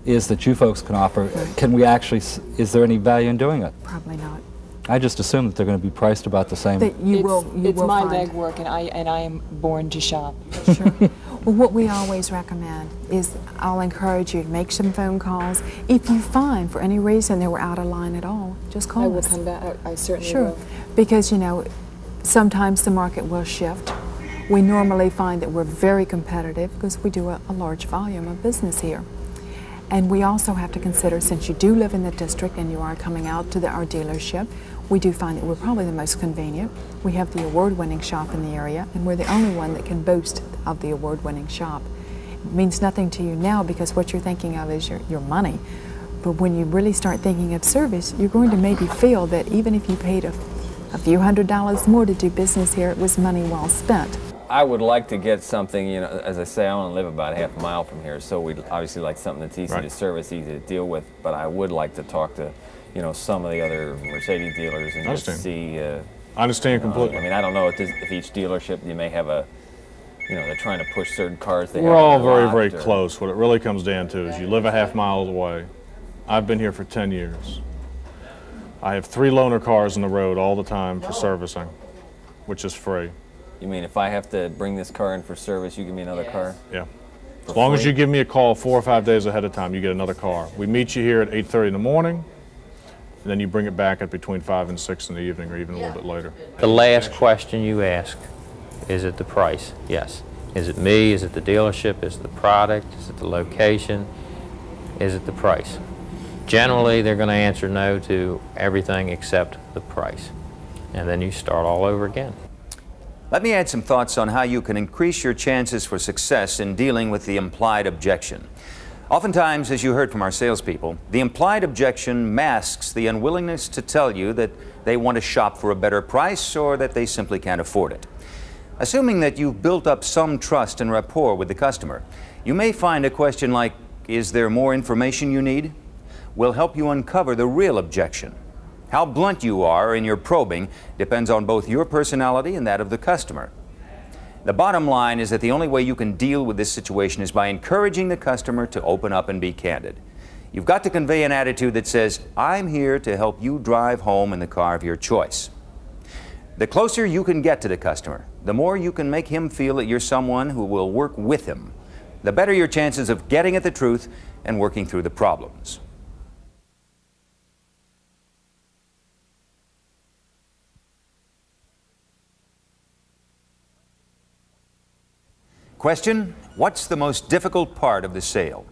is that you folks can offer, can we actually, is there any value in doing it? Probably not. I just assume that they're going to be priced about the same. That you will my find. legwork, and I am born to shop. Sure. Well, what we always recommend is I'll encourage you to make some phone calls. If you find for any reason they were out of line at all, just call us. I will come back. I certainly Sure. will. Because, you know, sometimes the market will shift. We normally find that we're very competitive because we do a large volume of business here. And we also have to consider, since you do live in the district and you are coming out to our dealership, we do find that we're probably the most convenient. We have the award-winning shop in the area, and we're the only one that can boast of the award-winning shop. It means nothing to you now because what you're thinking of is your money. But when you really start thinking of service, you're going to maybe feel that even if you paid a few $100s more to do business here, it was money well spent. I would like to get something, you know, as I say, I want to live about a half a mile from here, so we'd obviously like something that's easy to service, easy to deal with, but I would like to talk to, you know, some of the other Mercedes dealers and just see. I understand completely. I mean, I don't know if each dealership, you may have a, you know, they're trying to push certain cars. We're all very close. What it really comes down to is you live a half mile away. I've been here for 10 years. I have 3 loaner cars on the road all the time for servicing, which is free. You mean if I have to bring this car in for service, you give me another car? Yeah. As long as you give me a call 4 or 5 days ahead of time, you get another car. We meet you here at 8:30 in the morning, and then you bring it back at between 5 and 6 in the evening, or even a little bit later. The last question you ask, is it the price? Yes. Is it me? Is it the dealership? Is it the product? Is it the location? Is it the price? Generally, they're going to answer no to everything except the price. And then you start all over again. Let me add some thoughts on how you can increase your chances for success in dealing with the implied objection. Oftentimes, as you heard from our salespeople, the implied objection masks the unwillingness to tell you that they want to shop for a better price or that they simply can't afford it. Assuming that you've built up some trust and rapport with the customer, you may find a question like, "Is there more information you need?" will help you uncover the real objection. How blunt you are in your probing depends on both your personality and that of the customer. The bottom line is that the only way you can deal with this situation is by encouraging the customer to open up and be candid. You've got to convey an attitude that says, "I'm here to help you drive home in the car of your choice." The closer you can get to the customer, the more you can make him feel that you're someone who will work with him, the better your chances of getting at the truth and working through the problems. Question: what's the most difficult part of the sale?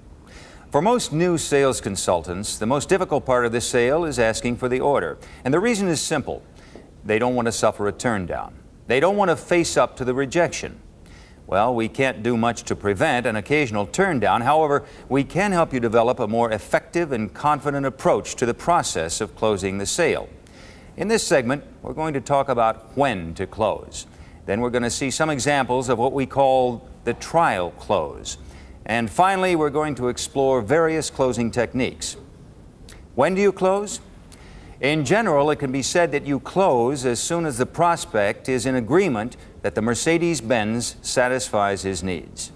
For most new sales consultants, the most difficult part of the sale is asking for the order. And the reason is simple. They don't want to suffer a turn down. They don't want to face up to the rejection. Well, we can't do much to prevent an occasional turn down. However, we can help you develop a more effective and confident approach to the process of closing the sale. In this segment, we're going to talk about when to close. Then we're going to see some examples of what we call the trial close. And finally, we're going to explore various closing techniques. When do you close? In general, it can be said that you close as soon as the prospect is in agreement that the Mercedes-Benz satisfies his needs.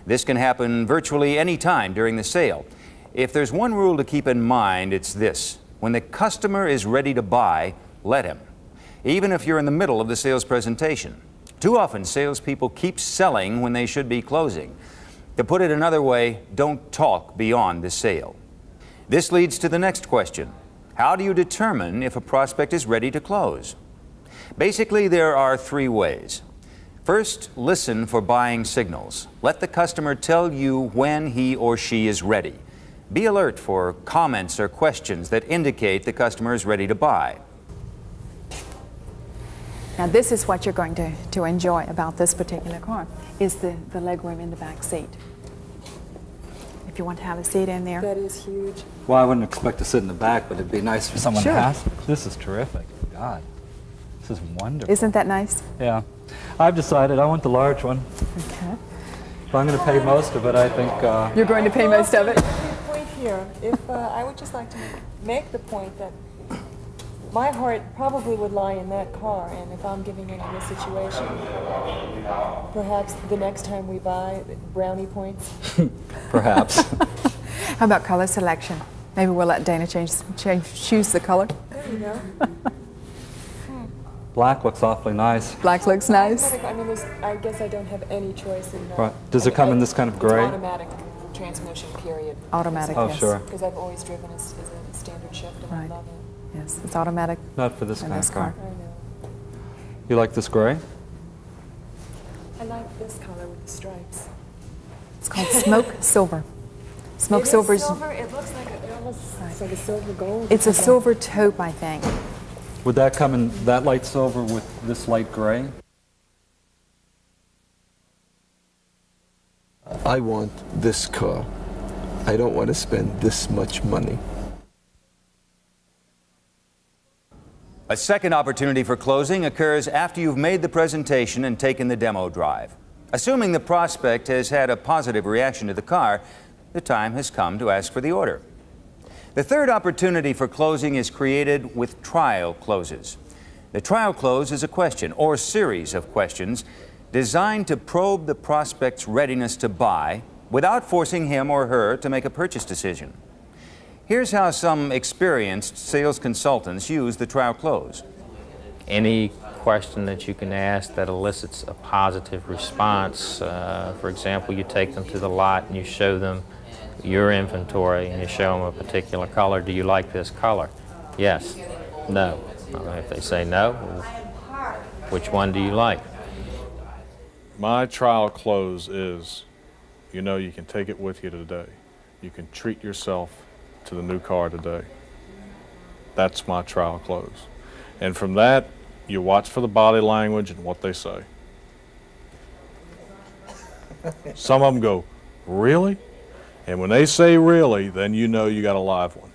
This can happen virtually any time during the sale. If there's one rule to keep in mind, it's this: when the customer is ready to buy, let him, even if you're in the middle of the sales presentation. Too often, salespeople keep selling when they should be closing. To put it another way, don't talk beyond the sale. This leads to the next question. How do you determine if a prospect is ready to close? Basically, there are 3 ways. First, listen for buying signals. Let the customer tell you when he or she is ready. Be alert for comments or questions that indicate the customer is ready to buy. Now this is what you're going to enjoy about this particular car, is the legroom in the back seat. you want to have a seat in there. That is huge. Well, I wouldn't expect to sit in the back, but it'd be nice for someone Sure. to have. This is terrific. God, this is wonderful. Isn't that nice? Yeah. I've decided I want the large one. Okay. If I'm going to pay most of it, I think... You're going to pay most of it? Point here, if I would just like to make the point that my heart probably would lie in that car, and if I'm giving in this situation, perhaps the next time we buy, brownie points. Perhaps. How about color selection? Maybe we'll let Dana choose the color. There you go. Black looks awfully nice. Black looks nice. I mean, I guess I don't have any choice in that. Right. Does it come in this kind of gray? Automatic transmission, period. Automatic, oh, yes. Sure. Because I've always driven as a standard shift, and I love it. Yes, it's automatic. Not for this kind of car. I know. You like this gray? I like this color with the stripes. It's called smoke silver. Smoke silver is silver. It looks like it almost looks like a silver gold. it's a silver taupe, I think. Would that come in that light silver with this light gray? I want this car. I don't want to spend this much money. A second opportunity for closing occurs after you've made the presentation and taken the demo drive. Assuming the prospect has had a positive reaction to the car, the time has come to ask for the order. The third opportunity for closing is created with trial closes. The trial close is a question or series of questions designed to probe the prospect's readiness to buy without forcing him or her to make a purchase decision. Here's how some experienced sales consultants use the trial close. Any question that you can ask that elicits a positive response. For example, you take them to the lot and you show them your inventory and you show them a particular color. Do you like this color? Yes. No. If they say no, which one do you like? My trial close is, you know, you can take it with you today. You can treat yourself to the new car today. That's my trial close. And from that, you watch for the body language and what they say. Some of them go, really? And when they say really, then you know you got a live one.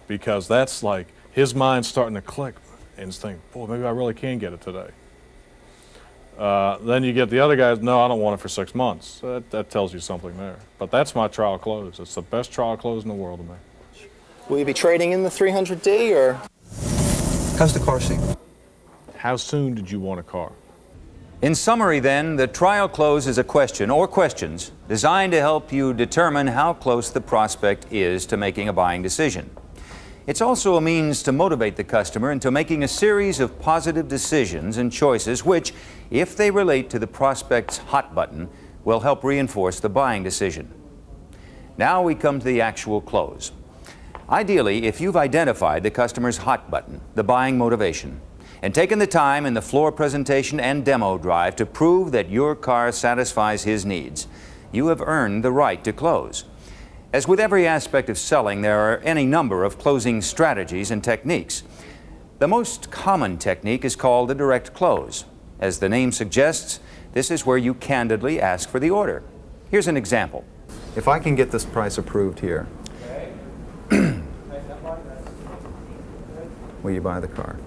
Because that's like, his mind's starting to click and he's thinking, boy, maybe I really can get it today. Then you get the other guys, no, I don't want it for 6 months. That tells you something there. But that's my trial close. It's the best trial close in the world to me. Will you be trading in the 300D, or? How's the car seem? How soon did you want a car? In summary, then, the trial close is a question or questions designed to help you determine how close the prospect is to making a buying decision. It's also a means to motivate the customer into making a series of positive decisions and choices which, if they relate to the prospect's hot button, will help reinforce the buying decision. Now we come to the actual close. Ideally, if you've identified the customer's hot button, the buying motivation, and taken the time in the floor presentation and demo drive to prove that your car satisfies his needs, you have earned the right to close. As with every aspect of selling, there are any number of closing strategies and techniques. The most common technique is called a direct close. As the name suggests, this is where you candidly ask for the order. Here's an example. If I can get this price approved here, will you buy the car?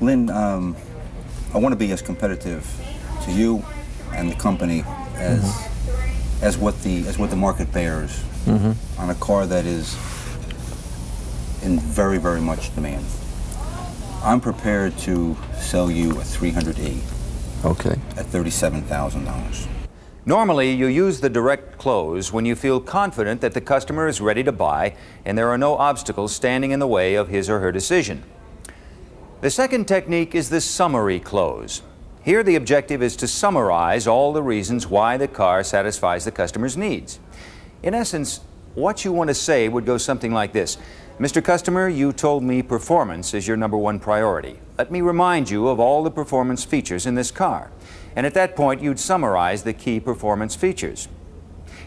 Lynn, I want to be as competitive to you and the company as what the market bears on a car that is in very, very much demand. I'm prepared to sell you a 300E. Okay. At $37,000. Normally, you use the direct close when you feel confident that the customer is ready to buy and there are no obstacles standing in the way of his or her decision. The second technique is the summary close. Here, the objective is to summarize all the reasons why the car satisfies the customer's needs. In essence, what you want to say would go something like this. Mr. Customer, you told me performance is your #1 priority. Let me remind you of all the performance features in this car. And at that point, you'd summarize the key performance features.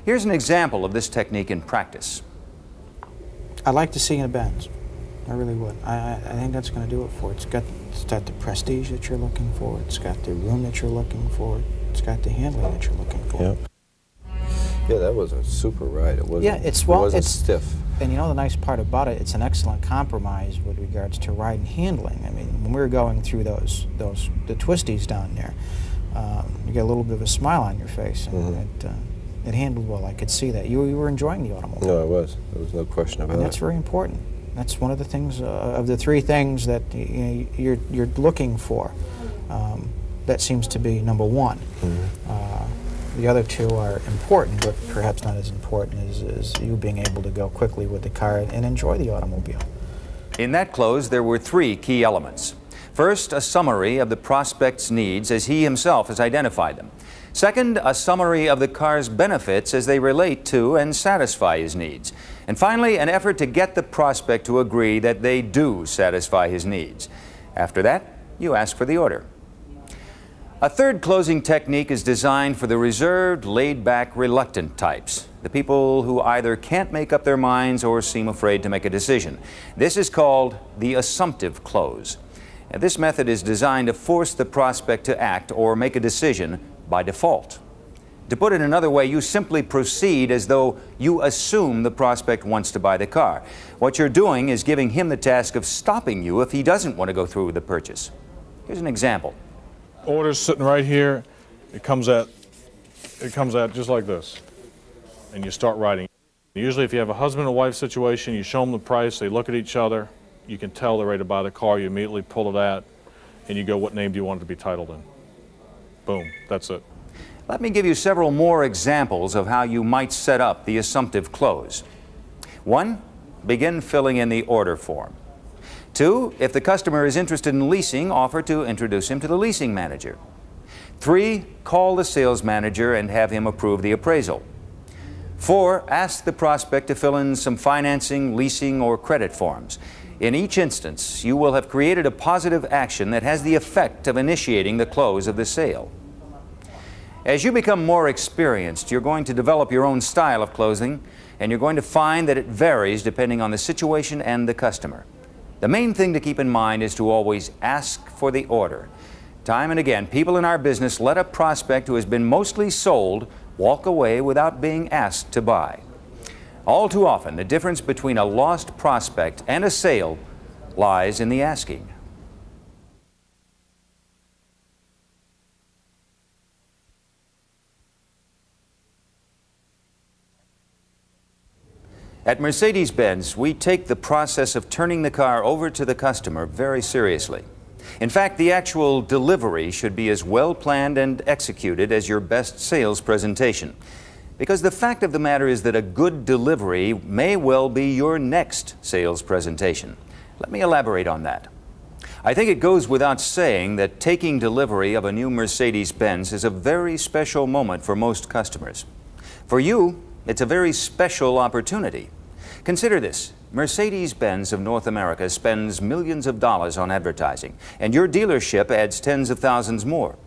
Here's an example of this technique in practice. I'd like to see in a Benz. I really would. I think that's going to do it for it. It's got the prestige that you're looking for. It's got the room that you're looking for. It's got the handling that you're looking for. Yep. Yeah, that was a super ride. It wasn't, Yeah, it's it wasn't it's stiff. And you know the nice part about it, it's an excellent compromise with regards to ride and handling. I mean, when we were going through the twisties down there, you get a little bit of a smile on your face, and it handled well. I could see that you were enjoying the automobile. No, I was. There was no question about it. And that's very important. That's one of the things of the three things that you're looking for. That seems to be number one. The other two are important, but perhaps not as important as you being able to go quickly with the car and enjoy the automobile. In that close, there were three key elements. First, a summary of the prospect's needs as he himself has identified them. Second, a summary of the car's benefits as they relate to and satisfy his needs. And finally, an effort to get the prospect to agree that they do satisfy his needs. After that, you ask for the order. A third closing technique is designed for the reserved, laid-back, reluctant types, the people who either can't make up their minds or seem afraid to make a decision. This is called the assumptive close. And this method is designed to force the prospect to act or make a decision by default. To put it another way, you simply proceed as though you assume the prospect wants to buy the car. What you're doing is giving him the task of stopping you if he doesn't want to go through with the purchase. Here's an example. Order's sitting right here. It comes out just like this, and you start writing. Usually if you have a husband and wife situation, you show them the price, they look at each other, you can tell they're ready to buy the car, you immediately pull it out, and you go, what name do you want it to be titled in? Boom, that's it. Let me give you several more examples of how you might set up the assumptive close. 1, begin filling in the order form. 2, if the customer is interested in leasing, offer to introduce him to the leasing manager. 3, call the sales manager and have him approve the appraisal. 4, ask the prospect to fill in some financing, leasing, or credit forms. In each instance, you will have created a positive action that has the effect of initiating the close of the sale. As you become more experienced, you're going to develop your own style of closing, and you're going to find that it varies depending on the situation and the customer. The main thing to keep in mind is to always ask for the order. Time and again, people in our business let a prospect who has been mostly sold walk away without being asked to buy. All too often, the difference between a lost prospect and a sale lies in the asking. At Mercedes-Benz, we take the process of turning the car over to the customer very seriously. In fact, the actual delivery should be as well planned and executed as your best sales presentation. Because the fact of the matter is that a good delivery may well be your next sales presentation. Let me elaborate on that. I think it goes without saying that taking delivery of a new Mercedes-Benz is a very special moment for most customers. For you, it's a very special opportunity. Consider this. Mercedes-Benz of North America spends millions of dollars on advertising, and your dealership adds tens of thousands more.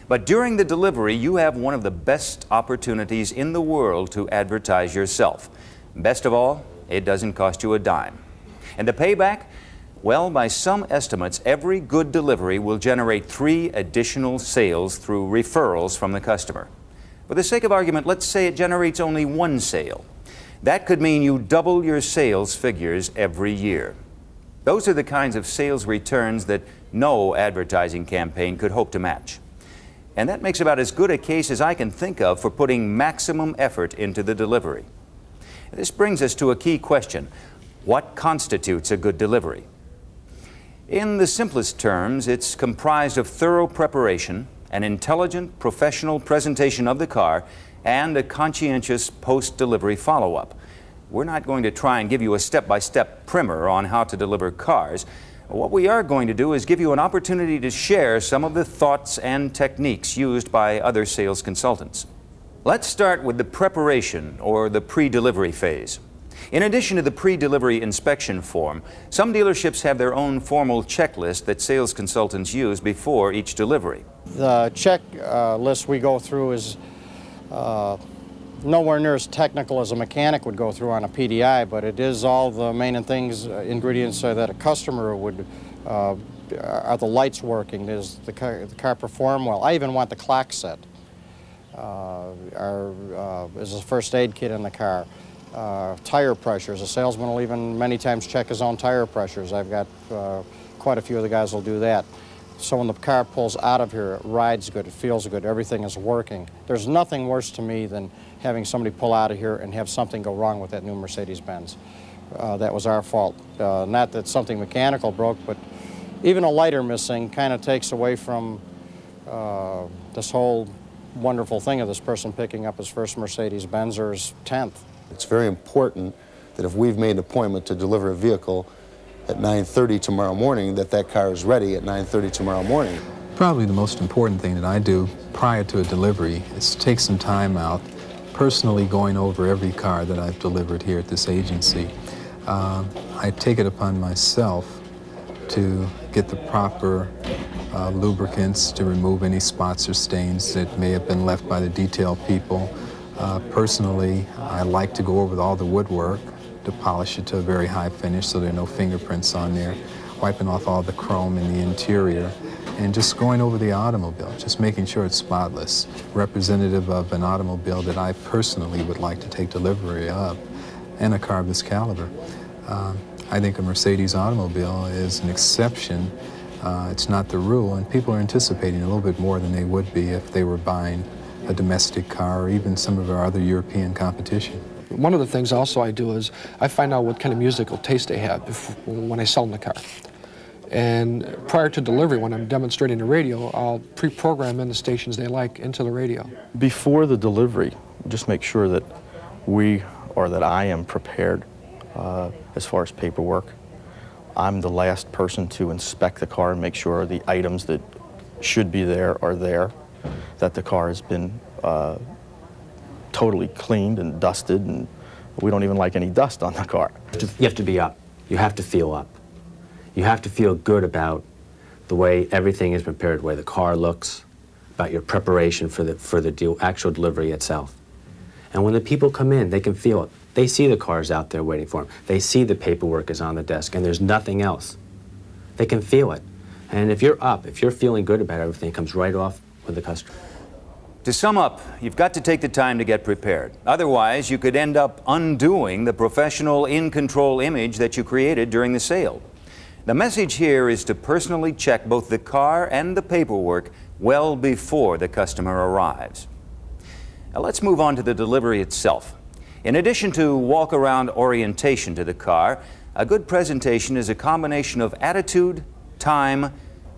But during the delivery, you have one of the best opportunities in the world to advertise yourself. Best of all, it doesn't cost you a dime. And the payback? Well, by some estimates, every good delivery will generate 3 additional sales through referrals from the customer. For the sake of argument, let's say it generates only 1 sale. That could mean you double your sales figures every year. Those are the kinds of sales returns that no advertising campaign could hope to match. And that makes about as good a case as I can think of for putting maximum effort into the delivery. This brings us to a key question. What constitutes a good delivery? In the simplest terms, it's comprised of thorough preparation, an intelligent, professional presentation of the car, and a conscientious post-delivery follow-up. We're not going to try and give you a step-by-step primer on how to deliver cars. What we are going to do is give you an opportunity to share some of the thoughts and techniques used by other sales consultants. Let's start with the preparation or the pre-delivery phase. In addition to the pre-delivery inspection form, some dealerships have their own formal checklist that sales consultants use before each delivery. The checklist we go through is nowhere near as technical as a mechanic would go through on a PDI, but it is all the main things, ingredients that a customer would, are the lights working, does the car perform well? I even want the clock set. There's a first aid kit in the car. Tire pressures. A salesman will even many times check his own tire pressures. I've got quite a few of the guys will do that. So when the car pulls out of here, it rides good, it feels good, everything is working. There's nothing worse to me than having somebody pull out of here and have something go wrong with that new Mercedes-Benz. That was our fault. Not that something mechanical broke, but even a lighter missing kind of takes away from this whole wonderful thing of this person picking up his first Mercedes-Benz or his 10th. It's very important that if we've made an appointment to deliver a vehicle at 9:30 tomorrow morning, that car is ready at 9:30 tomorrow morning. Probably the most important thing that I do prior to a delivery is take some time out, personally going over every car that I've delivered here at this agency. I take it upon myself to get the proper lubricants to remove any spots or stains that may have been left by the detail people. Personally, I like to go over all the woodwork to polish it to a very high finish so there are no fingerprints on there, wiping off all the chrome in the interior, and just going over the automobile, just making sure it's spotless, representative of an automobile that I personally would like to take delivery of, and a car of this caliber. I think a Mercedes automobile is an exception. It's not the rule, and people are anticipating a little bit more than they would be if they were buying a domestic car or even some of our other European competition. One of the things also I do is I find out what kind of musical taste they have when I sell them the car. And prior to delivery, when I'm demonstrating the radio, I'll pre-program in the stations they like into the radio. Before the delivery, just make sure that that I am prepared as far as paperwork. I'm the last person to inspect the car and make sure the items that should be there are there, that the car has been totally cleaned and dusted, and we don't even like any dust on the car. You have to be up. You have to feel up. You have to feel good about the way everything is prepared, the way the car looks, about your preparation for the actual delivery itself. And when the people come in, they can feel it. They see the cars out there waiting for them. They see the paperwork is on the desk and there's nothing else. They can feel it. And if you're up, if you're feeling good about everything, it comes right off with the customer. To sum up, you've got to take the time to get prepared. Otherwise, you could end up undoing the professional, in-control image that you created during the sale. The message here is to personally check both the car and the paperwork well before the customer arrives. Now let's move on to the delivery itself. In addition to walk-around orientation to the car, a good presentation is a combination of attitude, time,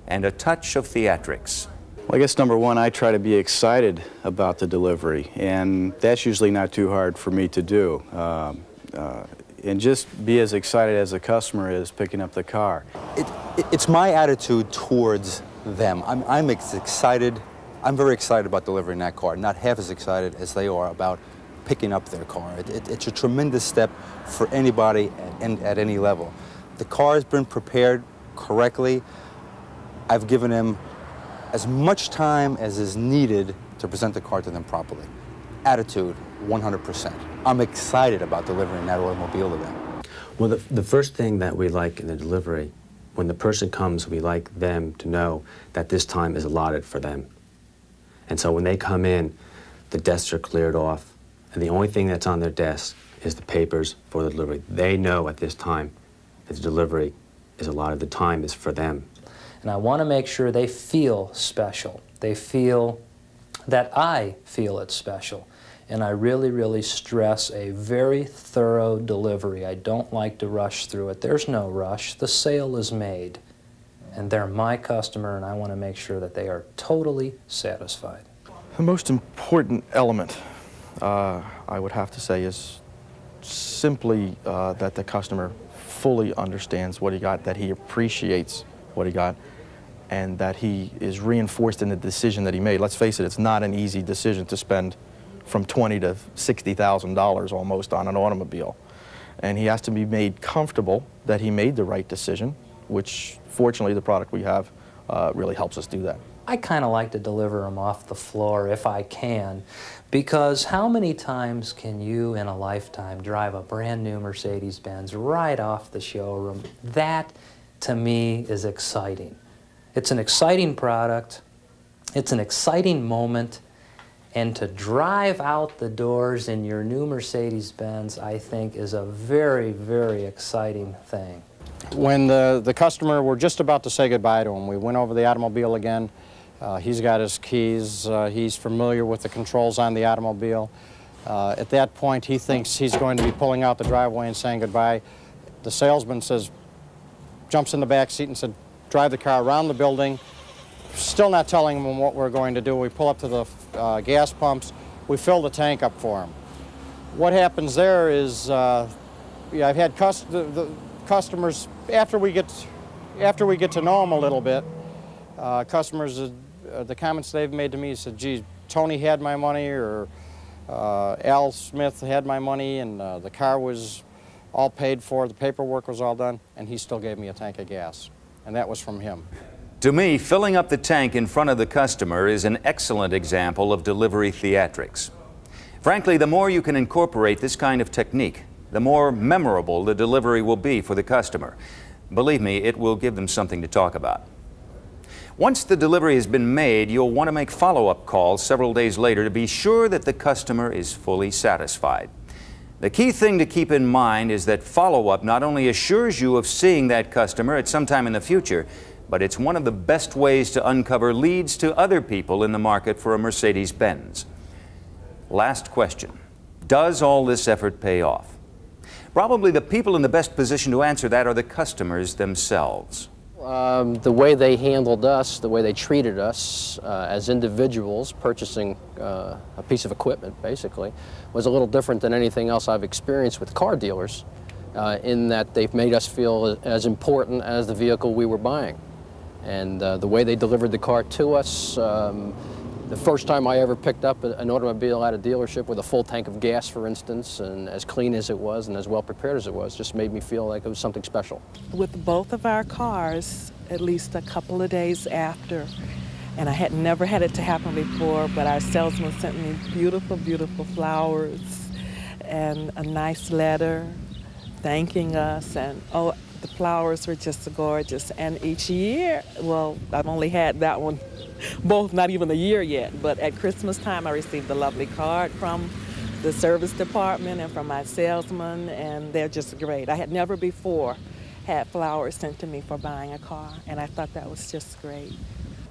and a touch of theatrics. Well, I guess number one, I try to be excited about the delivery, and that's usually not too hard for me to do. And just be as excited as the customer is picking up the car. It's my attitude towards them. I'm excited. I'm very excited about delivering that car, not half as excited as they are about picking up their car. It's a tremendous step for anybody at any level. The car has been prepared correctly. I've given them as much time as is needed to present the car to them properly. Attitude, 100%. I'm excited about delivering that automobile to them. Well, the first thing that we like in the delivery, when the person comes, we like them to know that this time is allotted for them. And so when they come in, the desks are cleared off, and the only thing that's on their desk is the papers for the delivery. They know at this time that the delivery is allotted, the time is for them. And I want to make sure they feel special. They feel that I feel it's special. And I really, really stress a very thorough delivery. I don't like to rush through it. There's no rush. The sale is made. And they're my customer, and I want to make sure that they are totally satisfied. The most important element, I would have to say, is simply that the customer fully understands what he got, that he appreciates what he got, and that he is reinforced in the decision that he made. Let's face it, it's not an easy decision to spend from $20,000 to $60,000 almost on an automobile. And he has to be made comfortable that he made the right decision, which fortunately the product we have really helps us do that. I kind of like to deliver them off the floor if I can, because how many times can you in a lifetime drive a brand new Mercedes-Benz right off the showroom? That, to me, is exciting. It's an exciting product, it's an exciting moment, And to drive out the doors in your new Mercedes-Benz, I think, is a very, very exciting thing. When the customer, we're just about to say goodbye to him, we went over the automobile again. He's got his keys. He's familiar with the controls on the automobile. At that point, he thinks he's going to be pulling out the driveway and saying goodbye. The salesman says, jumps in the back seat and said, drive the car around the building. Still not telling him what we're going to do. We pull up to the gas pumps. We fill the tank up for him. What happens there is, I've had the customers, after we get to know them a little bit, customers, the comments they've made to me said, gee, Tony had my money, or Al Smith had my money, and the car was all paid for, the paperwork was all done, and he still gave me a tank of gas. And that was from him. To me, filling up the tank in front of the customer is an excellent example of delivery theatrics. Frankly, the more you can incorporate this kind of technique, the more memorable the delivery will be for the customer. Believe me, it will give them something to talk about. Once the delivery has been made, you'll want to make follow-up calls several days later to be sure that the customer is fully satisfied. The key thing to keep in mind is that follow-up not only assures you of seeing that customer at some time in the future, but it's one of the best ways to uncover leads to other people in the market for a Mercedes-Benz. Last question. Does all this effort pay off? Probably the people in the best position to answer that are the customers themselves. The way they handled us, the way they treated us as individuals purchasing a piece of equipment, basically, was a little different than anything else I've experienced with car dealers, in that they've made us feel as important as the vehicle we were buying. And the way they delivered the car to us, the first time I ever picked up an automobile at a dealership with a full tank of gas, for instance, and as clean as it was and as well prepared as it was, just made me feel like it was something special. With both of our cars, at least a couple of days after, and I had never had it to happen before, but our salesman sent me beautiful, beautiful flowers and a nice letter thanking us, and oh, the flowers were just gorgeous. And each year, well, I've only had that one, both not even a year yet, but at Christmas time I received a lovely card from the service department and from my salesman, and they're just great. I had never before had flowers sent to me for buying a car, and I thought that was just great.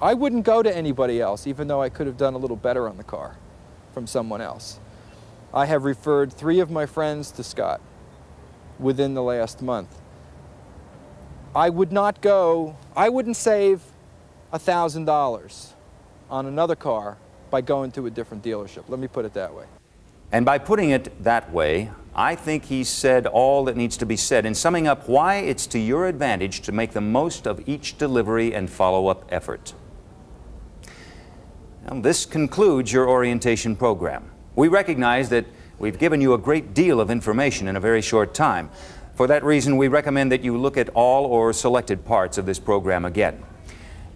I wouldn't go to anybody else, even though I could have done a little better on the car from someone else. I have referred 3 of my friends to Scott within the last month. I wouldn't save $1,000 on another car by going to a different dealership. Let me put it that way. And by putting it that way, I think he's said all that needs to be said in summing up why it's to your advantage to make the most of each delivery and follow-up effort. Now, this concludes your orientation program. We recognize that we've given you a great deal of information in a very short time. For that reason, we recommend that you look at all or selected parts of this program again.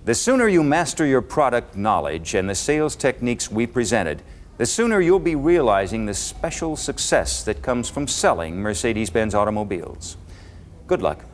The sooner you master your product knowledge and the sales techniques we presented, the sooner you'll be realizing the special success that comes from selling Mercedes-Benz automobiles. Good luck.